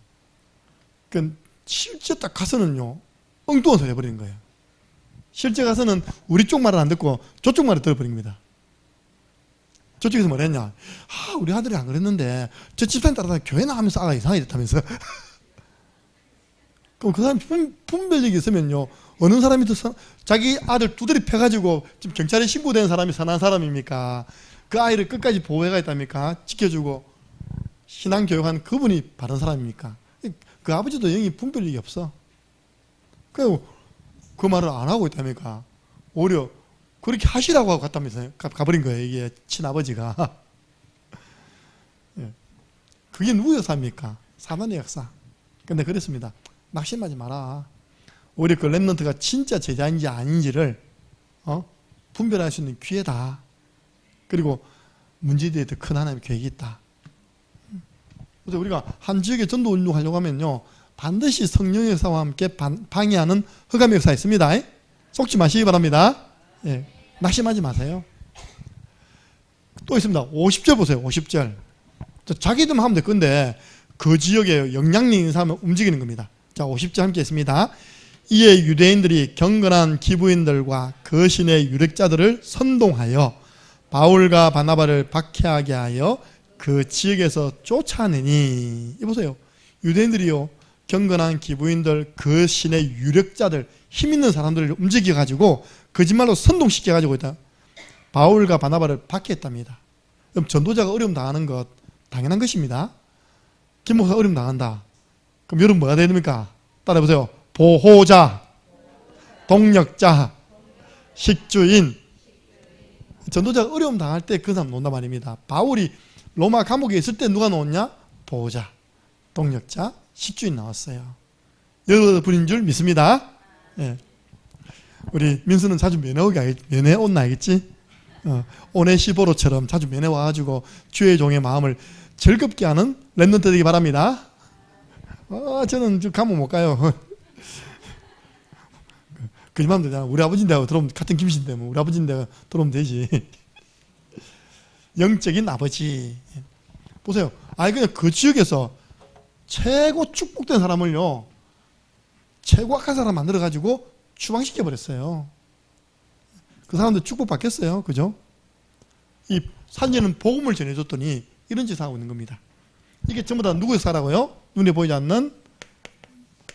그 실제 딱 가서는요, 엉뚱한 소리 해버리는 거예요. 실제 가서는 우리 쪽 말을 안 듣고 저쪽 말을 들어버린 겁니다. 저쪽에서 뭐라 했냐. 우리 아들이 안 그랬는데 저 집사님 따라다 교회 나가면서 아가 이상하게 됐다면서. 그럼 그 사람이 분별력이 있으면요, 어느 사람이 더 자기 아들 두드리 패가지고 지금 경찰에 신고된 사람이 선한 사람입니까? 그 아이를 끝까지 보호해가겠답니까? 지켜주고 신앙교육하는 그분이 바른 사람입니까? 그 아버지도 영이 분별력이 없어. 그리고 그 말을 안 하고 있답니까? 오히려 그렇게 하시라고 하고 갔다면서요. 가버린 거예요, 이게 친아버지가. 그게 누구 역사입니까? 사단의 역사. 근데 그랬습니다. 낙심하지 마라. 오히려 그 렘넌트가 진짜 제자인지 아닌지를 분별할 수 있는 기회다. 그리고 문제에 대해 더 큰 하나님의 계획이 있다. 그래서 우리가 한 지역에 전도 운동하려고 하면요, 반드시 성령의 역사와 함께 방해하는 흑암의 역사가 있습니다. 속지 마시기 바랍니다. 예, 낙심하지 마세요. 또 있습니다. 50절 보세요. 50절. 자기들만 하면 될 건데 그 지역에 영향력 있는 사람은 움직이는 겁니다. 자, 50절 함께 했습니다. 이에 유대인들이 경건한 기부인들과 거신의 유력자들을 선동하여 바울과 바나바를 박해하게 하여 그 지역에서 쫓아내니. 이보세요. 유대인들이요, 경건한 기부인들, 거신의 유력자들, 힘 있는 사람들을 움직여가지고 거짓말로 선동시켜가지고 있다. 바울과 바나바를 박해했답니다. 그럼 전도자가 어려움 당하는 것 당연한 것입니다. 김목사 어려움 당한다. 그럼 여러분 뭐가 되야 됩니까? 따라해보세요. 보호자, 동력자, 식주인. 전도자가 어려움 당할 때 그 사람 놓는단 말입니다. 바울이 로마 감옥에 있을 때 누가 나왔냐? 보호자, 동력자, 식주인 나왔어요. 여러분인 줄 믿습니다. 예. 우리 민수는 자주 면회 온나 알겠지? 오네시보로처럼 자주 면회 와가지고 주의 종의 마음을 즐겁게 하는 랩런트 되기 바랍니다. 저는 감옥 못 가요. 그만 되잖아. 우리 아버지인데 들어오면 같은 김씨인데 뭐 우리 아버지인데 들어오면 되지. 영적인 아버지. 보세요. 그냥 그 지역에서 최고 축복된 사람을요, 최고 악한 사람 만들어가지고 추방시켜 버렸어요. 그 사람들 축복 받겠어요, 그죠? 이 산지는 복음을 전해줬더니 이런 짓을 하고 있는 겁니다. 이게 전부 다 누구 역사라고요? 눈에 보이지 않는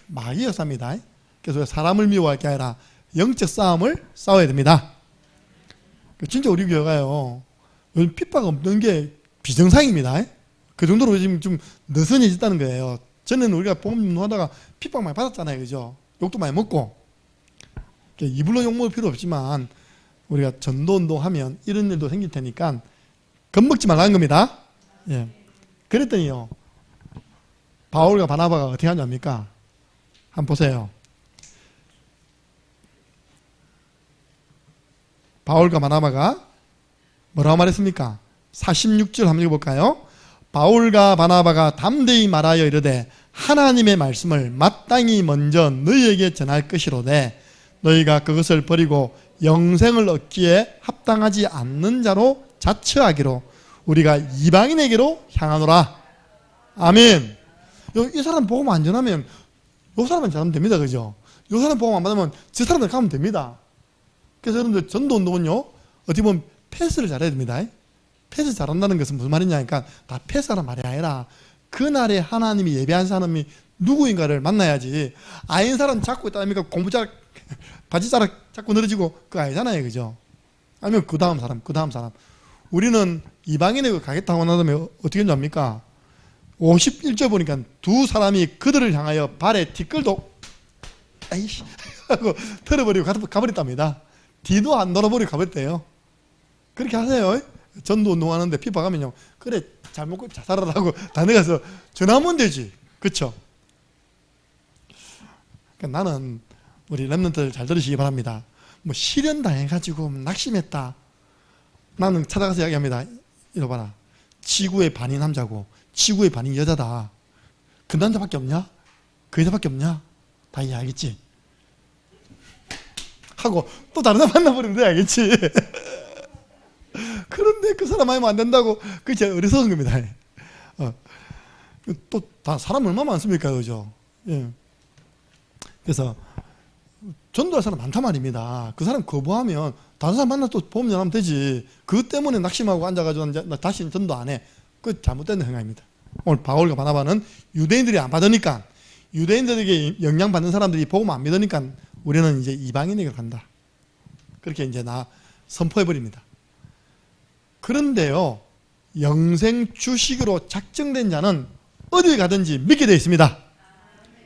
마귀 역사입니다. 그래서 사람을 미워할 게 아니라 영적 싸움을 싸워야 됩니다. 진짜 우리 교회가요, 요즘 핍박 없는 게 비정상입니다. 그 정도로 지금 좀 느슨해졌다는 거예요. 전에는 우리가 복음 운동하다가 핍박 많이 받았잖아요. 그죠? 욕도 많이 먹고. 이불로 욕 먹을 필요 없지만 우리가 전도 운동하면 이런 일도 생길 테니까 겁먹지 말라는 겁니다. 예. 그랬더니요, 바울과 바나바가 어떻게 하냐입니까? 한번 보세요. 바울과 바나바가 뭐라고 말했습니까? 46절 한번 읽어볼까요? 바울과 바나바가 담대히 말하여 이르되 하나님의 말씀을 마땅히 먼저 너희에게 전할 것이로되 너희가 그것을 버리고 영생을 얻기에 합당하지 않는 자로 자처하기로 우리가 이방인에게로 향하노라. 아멘. 이 사람 복음 안 전하면 이 사람만 잘하면 됩니다. 그죠? 이 사람 복음 안 받으면 저 사람들 가면 됩니다. 그래서 여러분들 전도 운동은요, 어떻게 보면 패스를 잘해야 됩니다. 패스 잘한다는 것은 무슨 말이냐 하니까 다 패스하란 말이 아니라 그날에 하나님이 예배한 사람이 누구인가를 만나야지 아닌 사람 잡고 있다 하니까 공부자락 바지자락 자꾸 늘어지고 그거 아니잖아요. 그죠? 아니면 그 다음 사람 우리는 이방인에게 가겠다고 나면 어떻게 합니까? 51절 보니까 두 사람이 그들을 향하여 발에 티끌도 아이씨 하고 털어버리고 가버렸답니다. 뒤도 안 돌아버리고 가버렸대요. 그렇게 하세요. 전도 운동하는데 핍박하면요, 그래 잘 먹고 잘 살아라고 다녀가서 전화하면 되지. 그쵸? 그러니까 나는 우리 렘넌트들 잘 들으시기 바랍니다. 뭐 시련 당해가지고 낙심했다, 나는 찾아가서 이야기합니다. 이거 봐라, 지구의 반이 남자고 지구의 반이 여자다. 그 남자밖에 없냐? 그 여자밖에 없냐? 다 이해 알겠지? 하고 또 다른 사람 만나버리면 돼. 알겠지? 그런데 그 사람 하면 안 된다고, 그게 제가 어리석은 겁니다. 또 다 사람 얼마나 많습니까? 그죠? 예. 그래서 전도할 사람 많단 말입니다. 그 사람 거부하면 다른 사람 만나 또 보험 전하면 되지. 그것 때문에 낙심하고 앉아가지고 나 다시는 전도 안 해. 그거 잘못된 생각입니다. 오늘 바울과 바나바는 유대인들이 안 받으니까, 유대인들에게 영향받는 사람들이 복음 안 믿으니까 우리는 이제 이방인에게 간다. 그렇게 이제 선포해버립니다. 그런데요, 영생 주식으로 작정된 자는 어디 가든지 믿게 되어 있습니다.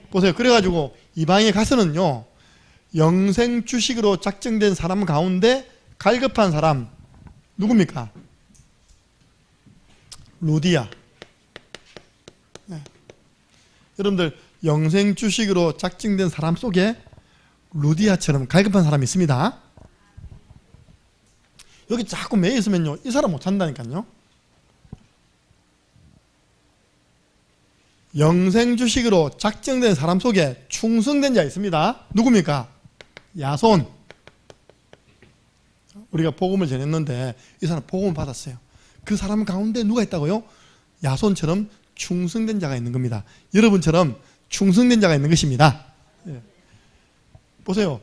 보세요. 그래가지고 이방에 가서는요, 영생 주식으로 작정된 사람 가운데 갈급한 사람 누굽니까? 루디아. 네. 여러분들 영생 주식으로 작정된 사람 속에 루디아처럼 갈급한 사람이 있습니다. 여기 자꾸 매여 있으면요, 이 사람 못 찾는다니까요. 영생 주식으로 작정된 사람 속에 충성된 자 있습니다. 누굽니까? 야손. 우리가 복음을 전했는데 이 사람 복음을 받았어요. 그 사람 가운데 누가 있다고요? 야손처럼 충성된 자가 있는 겁니다. 여러분처럼 충성된 자가 있는 것입니다. 예. 보세요.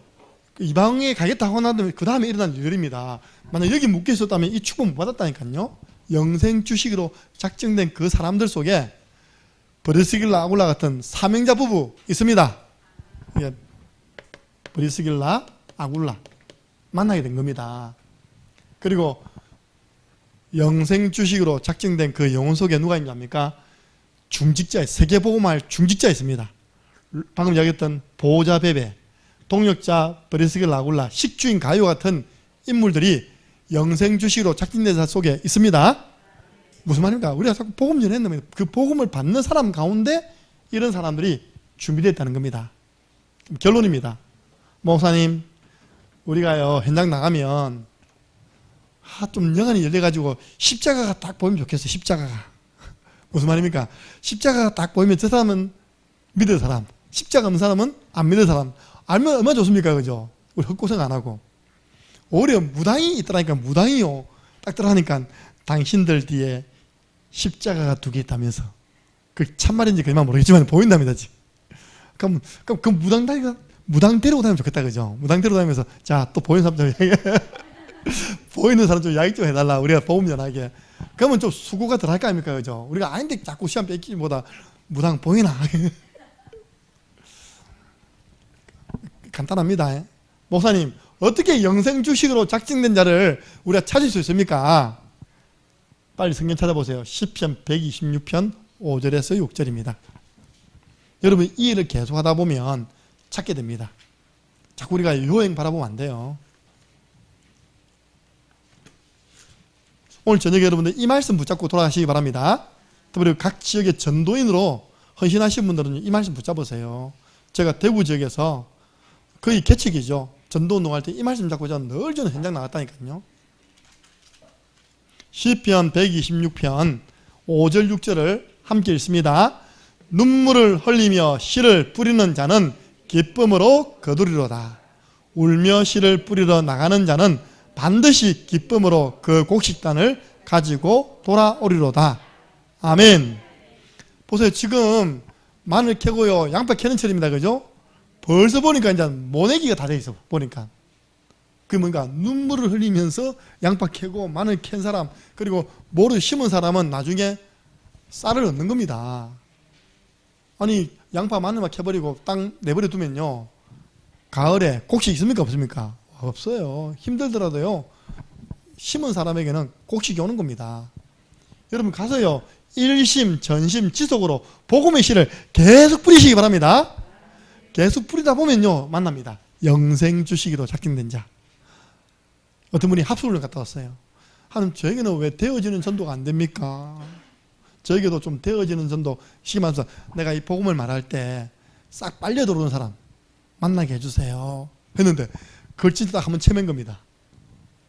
이방에 가겠다고 하면 그 다음에 일어난 일들입니다. 만약 여기 묶여 있었다면 이 축복 못 받았다니까요. 영생 주식으로 작정된 그 사람들 속에 브리스길라 아굴라 같은 사명자 부부 있습니다. 브리스길라 아굴라 만나게 된 겁니다. 그리고 영생 주식으로 작정된 그 영혼 속에 누가 있습니까? 중직자, 세계복음할 중직자 있습니다. 방금 이야기했던 보호자 베베, 동역자 브리스길라 아굴라, 식주인 가요 같은 인물들이 영생 주식으로 작정된 자 속에 있습니다. 무슨 말입니까? 우리가 자꾸 복음 전했는데 그 복음을 받는 사람 가운데 이런 사람들이 준비되어 있다는 겁니다. 결론입니다. 목사님, 우리가요 현장 나가면 좀 영안이 열려가지고 십자가가 딱 보이면 좋겠어요. 십자가가. 무슨 말입니까? 십자가가 딱 보이면 저 사람은 믿을 사람, 십자가 없는 사람은 안 믿을 사람. 알면 얼마나 좋습니까? 그죠? 우리 헛고생 안 하고. 오히려 무당이 있더라니까. 무당이요 딱 들어가니까 당신들 뒤에 십자가가 2개 있다면서. 그 참말인지 거짓말 모르겠지만 보인답니다. 지금. 그럼 그 무당 데리고 다니면 좋겠다. 그죠? 무당 데리고 다니면서 자, 또 보이는 사람 좀 보이는 사람 좀 이야기 좀 해달라. 우리가 복음 전하게. 그러면 좀 수고가 덜 할 거 아닙니까? 그죠? 우리가 아닌데 자꾸 시간 뺏기기보다 무당 보이나? 간단합니다. 목사님, 어떻게 영생 주식으로 작정된 자를 우리가 찾을 수 있습니까? 빨리 성경 찾아보세요. 시편 126편 5절에서 6절입니다. 여러분 이 일을 계속 하다 보면 찾게 됩니다. 자꾸 우리가 요행 바라보면 안 돼요. 오늘 저녁에 여러분들 이 말씀 붙잡고 돌아가시기 바랍니다. 특별히 각 지역의 전도인으로 헌신하신 분들은 이 말씀 붙잡으세요. 제가 대구 지역에서 거의 개척이죠. 전도 운동할 때 이 말씀 잡고 저는 늘 저는 현장 나갔다니까요. 시편 126편 5절 6절을 함께 읽습니다. 눈물을 흘리며 씨를 뿌리는 자는 기쁨으로 거두리로다. 울며 씨를 뿌리러 나가는 자는 반드시 기쁨으로 그 곡식단을 가지고 돌아오리로다. 아멘. 보세요. 지금 마늘 캐고요, 양파 캐는 철입니다. 그죠? 벌써 보니까 이제 모내기가 다 돼 있어. 보니까. 그게 뭔가 눈물을 흘리면서 양파 캐고 마늘 캔 사람, 그리고 모를 심은 사람은 나중에 쌀을 얻는 겁니다. 아니 양파 마늘만 캐버리고 땅 내버려 두면요, 가을에 곡식 있습니까 없습니까? 없어요. 힘들더라도요 심은 사람에게는 곡식이 오는 겁니다. 여러분 가서요 일심 전심 지속으로 복음의 씨를 계속 뿌리시기 바랍니다. 계속 뿌리다 보면요 만납니다. 영생 주시기로 작정된 자. 어떤 분이 합수훈련 갔다 왔어요. 하나님 저에게는 왜 되어지는 전도가 안 됩니까? 저에게도 좀 되어지는 전도 시기면서 내가 이 복음을 말할 때 싹 빨려 들어오는 사람 만나게 해주세요 했는데 그걸 진짜 딱 한번 체면 겁니다.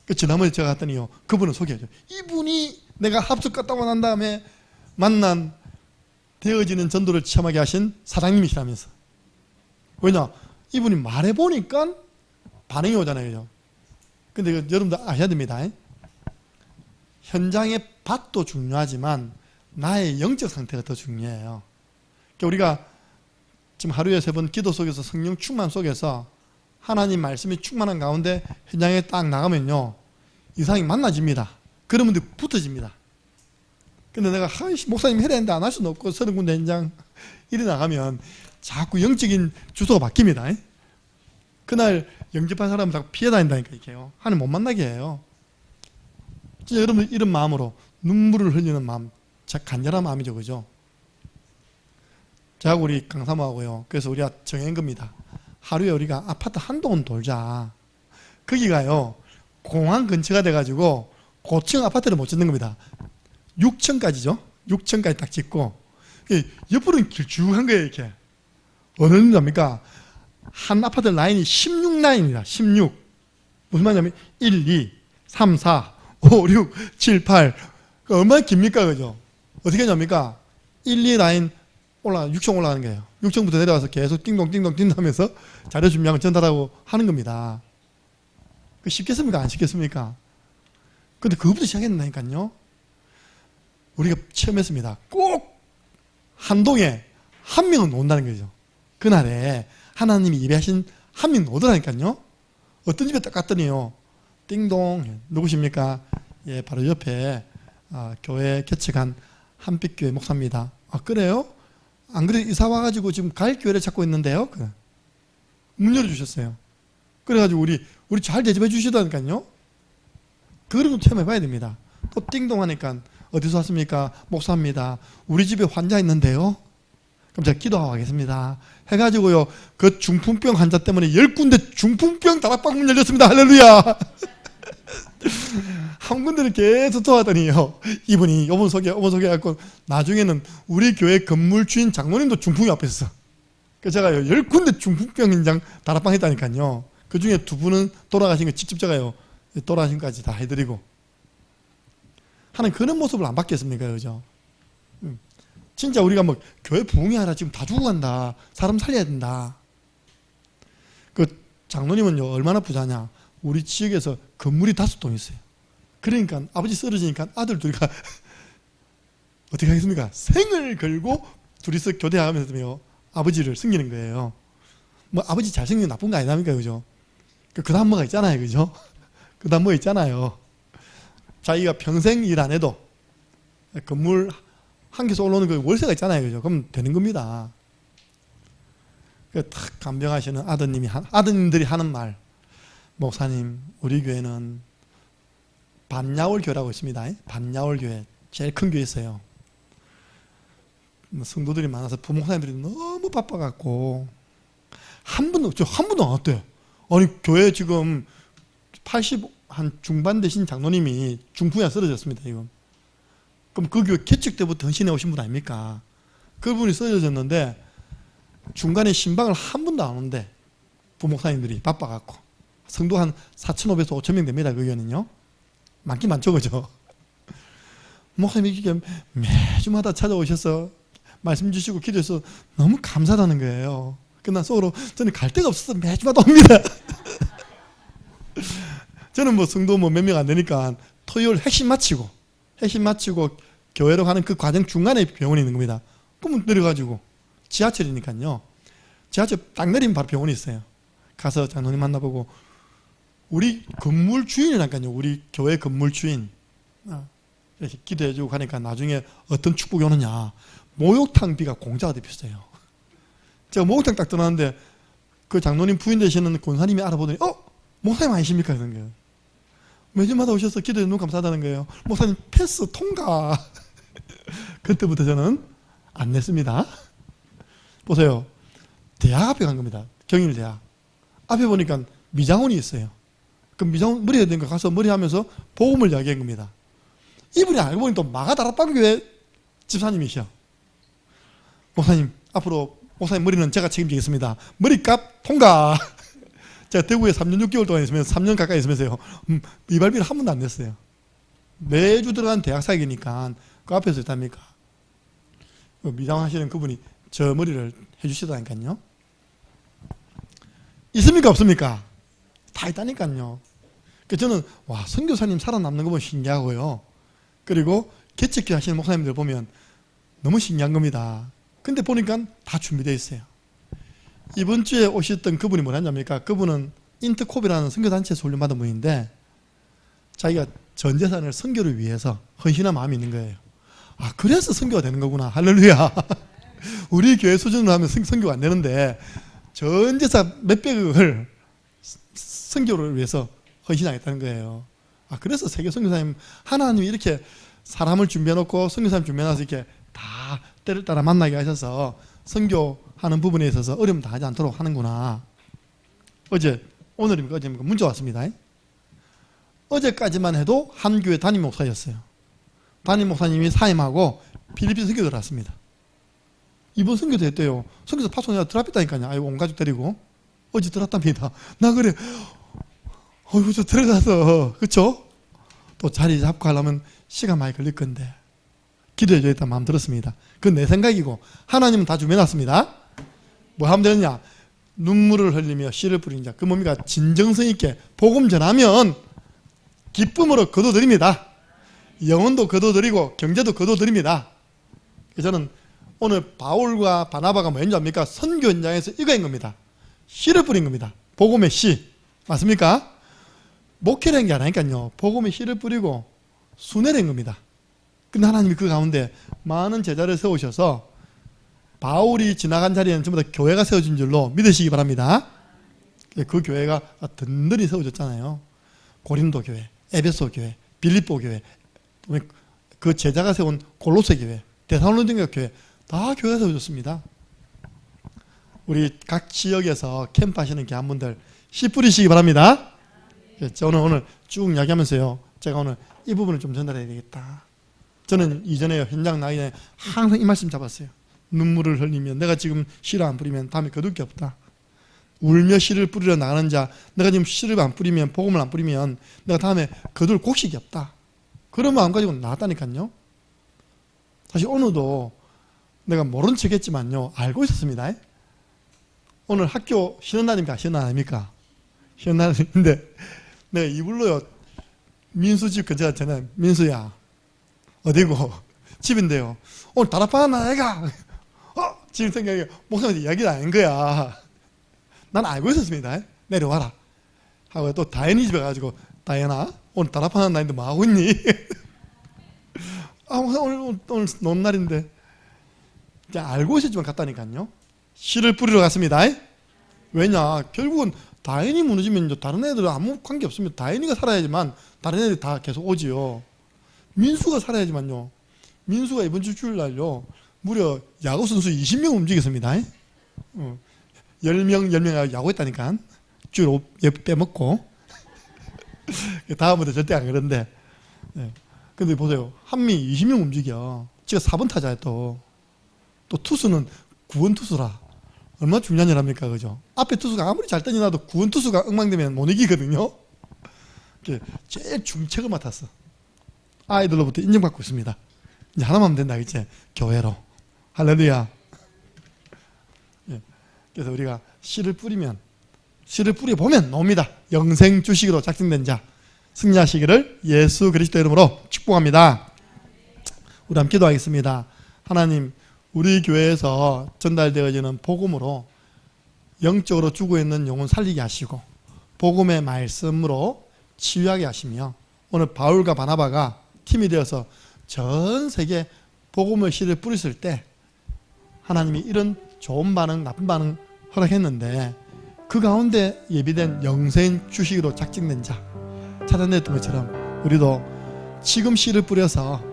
그 지난번에 제가 갔더니요 그분을 소개해줘요. 이분이 내가 합숙 갔다 오고 난 다음에 만난 되어지는 전도를 체험하게 하신 사장님이시라면서. 왜냐 이분이 말해보니까 반응이 오잖아요. 근데 여러분들 아셔야 됩니다. 현장의 밭도 중요하지만 나의 영적 상태가 더 중요해요. 그러니까 우리가 지금 하루에 3번 기도 속에서 성령 충만 속에서 하나님 말씀이 충만한 가운데 현장에 딱 나가면요 이상이 만나집니다. 그러면 붙어집니다. 근데 내가 목사님 해야 되는데 안 할 수는 없고 30군데 현장 이리 나가면 자꾸 영적인 주소가 바뀝니다. 그날 영접한 사람은 자꾸 피해 다닌다니까 이게요. 하나님 못 만나게 해요. 진짜 여러분 이런 마음으로 눈물을 흘리는 마음, 간절한 마음이죠. 그죠? 저하고 우리 강사모하고요. 그래서 우리가 정한 겁니다. 하루에 우리가 아파트 한동은 돌자. 거기가요 공항 근처가 돼가지고 고층 아파트를 못 짓는 겁니다. 6층까지죠. 6층까지 딱 짓고 옆으로는 길쭉한 거예요. 이렇게 어느 정도입니까? 한 아파트 라인이 16라인입니다. 16. 무슨 말이냐면 1, 2, 3, 4, 5, 6, 7, 8 얼마나 깁니까? 그죠? 어떻게 하냐니까 1, 2 라인 6층 올라가는 거예요. 6층부터 내려와서 계속 띵동띵동 뛴다면서 자료 준비하면 전달하고 하는 겁니다. 쉽겠습니까? 안 쉽겠습니까? 근데 그것부터 시작했다니까요. 우리가 체험했습니다. 꼭 한동에 한 명은 온다는 거죠. 그날에 하나님이 예배하신 한 명 오더라니까요. 어떤 집에 딱 갔더니요. 띵동 누구십니까? 예, 바로 옆에 교회 개척한 한빛교회 목사입니다. 아 그래요? 안 그래 이사 와가지고 지금 갈 교회를 찾고 있는데요. 문 열어주셨어요. 그래가지고 우리 잘 대접해 주시다니까요. 그런 거 체험해봐야 됩니다. 또 띵동 하니까 어디서 왔습니까? 목사입니다. 우리 집에 환자 있는데요. 그럼 제가 기도하고 가겠습니다. 해가지고요 그 중풍병 환자 때문에 10군데 중풍병 다락방 문 열렸습니다. 할렐루야. 한 군데를 계속 도와더니요 이분이 어머 소개해갖고 나중에는 우리 교회 건물 주인 장로님도 중풍이 앞에 있어. 그래서 제가 10군데 중풍병 현장 다락방 했다니까요. 그 중에 2분은 돌아가신 거 직접 제가요 돌아가신 것까지 다 해드리고. 하는 그런 모습을 안 받겠습니까? 그죠? 진짜 우리가 뭐 교회 부흥이 아니라 지금 다 죽어간다. 사람 살려야 된다. 그 장로님은요 얼마나 부자냐. 우리 지역에서 건물이 5동 있어요. 그러니까 아버지 쓰러지니까 아들 둘이가 어떻게 하겠습니까? 생을 걸고 둘이서 교대하면서 아버지를 섬기는 거예요. 뭐 아버지 잘생기면 나쁜 거 아니랍니까? 그죠? 그 다음 뭐가 있잖아요. 그죠? 그 다음 뭐 있잖아요. 자기가 평생 일 안 해도 건물 한 개서 올라오는 그 월세가 있잖아요. 그죠? 그럼 되는 겁니다. 그 탁 간병하시는 아드님들이 하는 말. 목사님, 우리 교회는 반야월 교회라고 있습니다. 반야월 교회. 제일 큰 교회 있어요. 성도들이 많아서 부목사님들이 너무 바빠갖고 한 번도 안 왔대요. 아니 교회 지금 80 한 중반 되신 장로님이 중풍에 쓰러졌습니다. 이거. 그럼 그 교회 개척 때부터 헌신해 오신 분 아닙니까? 그분이 쓰러졌는데 중간에 신방을 한 번도 안 온대. 부목사님들이 바빠갖고. 성도 한 4,500에서 5,000명 됩니다. 그 교회는요. 많긴 많죠, 그죠? 목사님이 이렇게 매주마다 찾아오셔서 말씀 주시고 기도해서 너무 감사하다는 거예요. 그러나 속으로 저는 갈 데가 없어서 매주마다 옵니다. 저는 뭐 성도 뭐 몇 명 안 되니까 토요일 핵심 마치고 교회로 가는 그 과정 중간에 병원이 있는 겁니다. 그러면 내려가지고 지하철이니까요. 지하철 딱 내리면 바로 병원이 있어요. 가서 장로님 만나보고 우리 건물 주인이라니까요. 우리 교회 건물 주인. 이렇게 기도해주고 가니까 나중에 어떤 축복이 오느냐. 목욕탕비가 공짜가 되었어요. 제가 목욕탕 딱 떠나는데 그 장로님 부인 되시는 권사님이 알아보더니 목사님 아니십니까? 그런 거예요. 매주마다 오셔서 기도해 너무 감사하다는 거예요. 목사님 패스 통과. 그때부터 저는 안 냈습니다. 보세요. 대학 앞에 간 겁니다. 경일대학. 앞에 보니까 미장원이 있어요. 그 미장원 머리 해야 되니까 가서 머리 하면서 복음을 이야기한 겁니다. 이분이 알고 보니 또 마가다락방교회 집사님이셔. 목사님 앞으로 목사님 머리는 제가 책임지겠습니다. 머리값 통과. 제가 대구에 3년 6개월 동안 있으면서 3년 가까이 있으면서요. 이발비를 한 번도 안 냈어요. 매주 들어간 대학 사역이니까 그 앞에서 있답니까? 미장하시는 그분이 저 머리를 해주시다니까요. 있습니까? 없습니까? 다 있다니까요. 저는 와 선교사님 살아남는 거 보면 신기하고요. 그리고 개척기 하시는 목사님들 보면 너무 신기한 겁니다. 근데 보니까 다 준비되어 있어요. 이번 주에 오셨던 그분이 뭐냐니까 그분은 인터콥이라는 선교단체에서 훈련받은 분인데 자기가 전 재산을 선교를 위해서 헌신한 마음이 있는 거예요. 아 그래서 선교가 되는 거구나. 할렐루야. 우리 교회 수준으로 하면 선교가 안 되는데 전 재산 몇백억을 선교를 위해서 헌신하겠다는 거예요. 아 그래서 세계 선교사님 하나님이 이렇게 사람을 준비해놓고 선교사님 준비해놔서 이렇게 다 때를 따라 만나게 하셔서 선교하는 부분에 있어서 어려움 다 하지 않도록 하는구나. 오늘입니까? 어제입니까? 문자 왔습니다. 어제까지만 해도 한 교회 담임 목사였어요. 담임 목사님이 사임하고 필리핀 선교 들어왔습니다. 이번 선교도 했대요. 선교사 파송에다 들어왔다니까요. 아이고 온 가족 데리고 어제 들어왔답니다. 나 그래 어이구 저 들어가서 그쵸? 또 자리 잡고 하려면 시간 많이 걸릴 건데 기도해줘야겠다 마음 들었습니다. 그건 내 생각이고 하나님은 다 준비해놨습니다. 뭐 하면 되느냐? 눈물을 흘리며 씨를 뿌리는 자. 그 뭡니까? 진정성 있게 복음 전하면 기쁨으로 거둬드립니다. 영혼도 거둬드리고 경제도 거둬드립니다. 저는 오늘 바울과 바나바가 뭐 했는지 압니까? 선교 현장에서 이거인 겁니다. 씨를 뿌린 겁니다. 복음의 씨. 맞습니까? 목회라는 게 아니니까요. 복음의 씨를 뿌리고 순회된 겁니다. 근데 하나님이 그 가운데 많은 제자를 세우셔서 바울이 지나간 자리에는 전부 다 교회가 세워진 줄로 믿으시기 바랍니다. 그 교회가 든든히 세워졌잖아요. 고린도 교회, 에베소 교회, 빌립보 교회, 그 제자가 세운 골로새 교회, 데살로니가 교회 다 교회가 세워졌습니다. 우리 각 지역에서 캠프 하시는 교회분들 씨 뿌리시기 바랍니다. 저는 오늘 쭉 이야기하면서요. 제가 오늘 이 부분을 좀 전달해야 되겠다. 저는 이전에 현장 나기 전에 항상 이 말씀 잡았어요. 눈물을 흘리면 내가 지금 씨를 안 뿌리면 다음에 거둘 게 없다. 울며 씨를 뿌리러 나가는 자 내가 지금 씨를 안 뿌리면 복음을 안 뿌리면 내가 다음에 거둘 곡식이 없다. 그런 마음 가지고 나왔다니까요. 사실 오늘도 내가 모른 척 했지만요. 알고 있었습니다. 오늘 학교 쉬는 날입니까? 쉬는 날 아닙니까? 쉬는 날인데 내가 이불로요. 민수 집 근처 갔잖아요. 민수야 어디고? 집인데요. 오늘 다락방 하나 애가 지금 생각이 목사님한테 이야기를 안 한 거야. 난 알고 있었습니다. 내려와라 하고 또 다현이 집에 가가지고 다현아 오늘 다락방 하나 나인데 뭐 하고 있니? 아 오늘 노는 날인데 알고 있었지만 갔다니까요. 씨를 뿌리러 갔습니다. 왜냐 결국은 다현이 무너지면 이제 다른 애들은 아무 관계 없습니다. 다현이가 살아야지만 다른 애들이 다 계속 오지요. 민수가 살아야지만요. 민수가 이번 주 주일날요 무려 야구 선수 20명 움직였습니다. 10명 야구했다니까. 줄 빼먹고. 다음부터 절대 안 그런데. 근데 보세요. 한미 20명 움직여. 지가 4번 타자야 또 투수는 9원 투수라. 얼마나 중요한 일 합니까? 그죠? 앞에 투수가 아무리 잘 던져놔도 9원 투수가 엉망되면 못 이기거든요. 제일 중책을 맡았어. 아이들로부터 인정받고 있습니다. 이제 하나만 하면 된다, 그치? 교회로. 할렐루야. 그래서 우리가 씨를 뿌려보면 나옵니다. 영생 주시기로 작정된 자. 승리하시기를 예수 그리스도 이름으로 축복합니다. 우리 함께 기도하겠습니다. 하나님, 우리 교회에서 전달되어지는 복음으로 영적으로 죽어있는 영혼 살리게 하시고 복음의 말씀으로 치유하게 하시며 오늘 바울과 바나바가 팀이 되어서 전 세계 복음의 씨를 뿌렸을 때 하나님이 이런 좋은 반응, 나쁜 반응 허락했는데 그 가운데 예비된 영생 주시기로 작정된 자 찾아냈던 것처럼 우리도 지금 씨를 뿌려서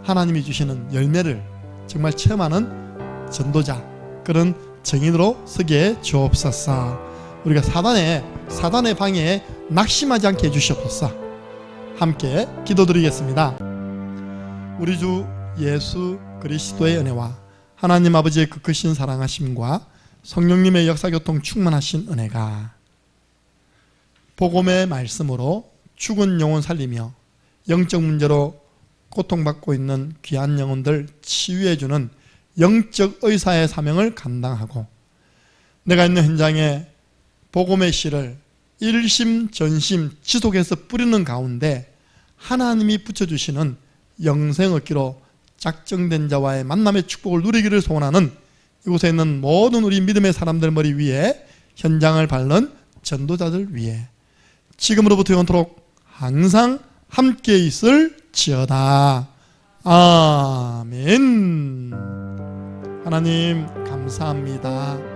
하나님이 주시는 열매를 정말 체험하는 전도자, 그런 증인으로 서게 주옵소서. 우리가 사단의 방해에 낙심하지 않게 해주시옵소서. 함께 기도드리겠습니다. 우리 주 예수 그리스도의 은혜와 하나님 아버지의 그 크신 사랑하심과 성령님의 역사교통 충만하신 은혜가 복음의 말씀으로 죽은 영혼 살리며 영적 문제로 고통받고 있는 귀한 영혼들 치유해주는 영적 의사의 사명을 감당하고 내가 있는 현장에 복음의 씨를 일심 전심 지속해서 뿌리는 가운데 하나님이 붙여주시는 영생 얻기로 작정된 자와의 만남의 축복을 누리기를 소원하는 이곳에 있는 모든 우리 믿음의 사람들 머리 위에 현장을 밟는 전도자들 위해 지금으로부터 영원토록 항상 함께 있을지어다. 아멘. 하나님 감사합니다.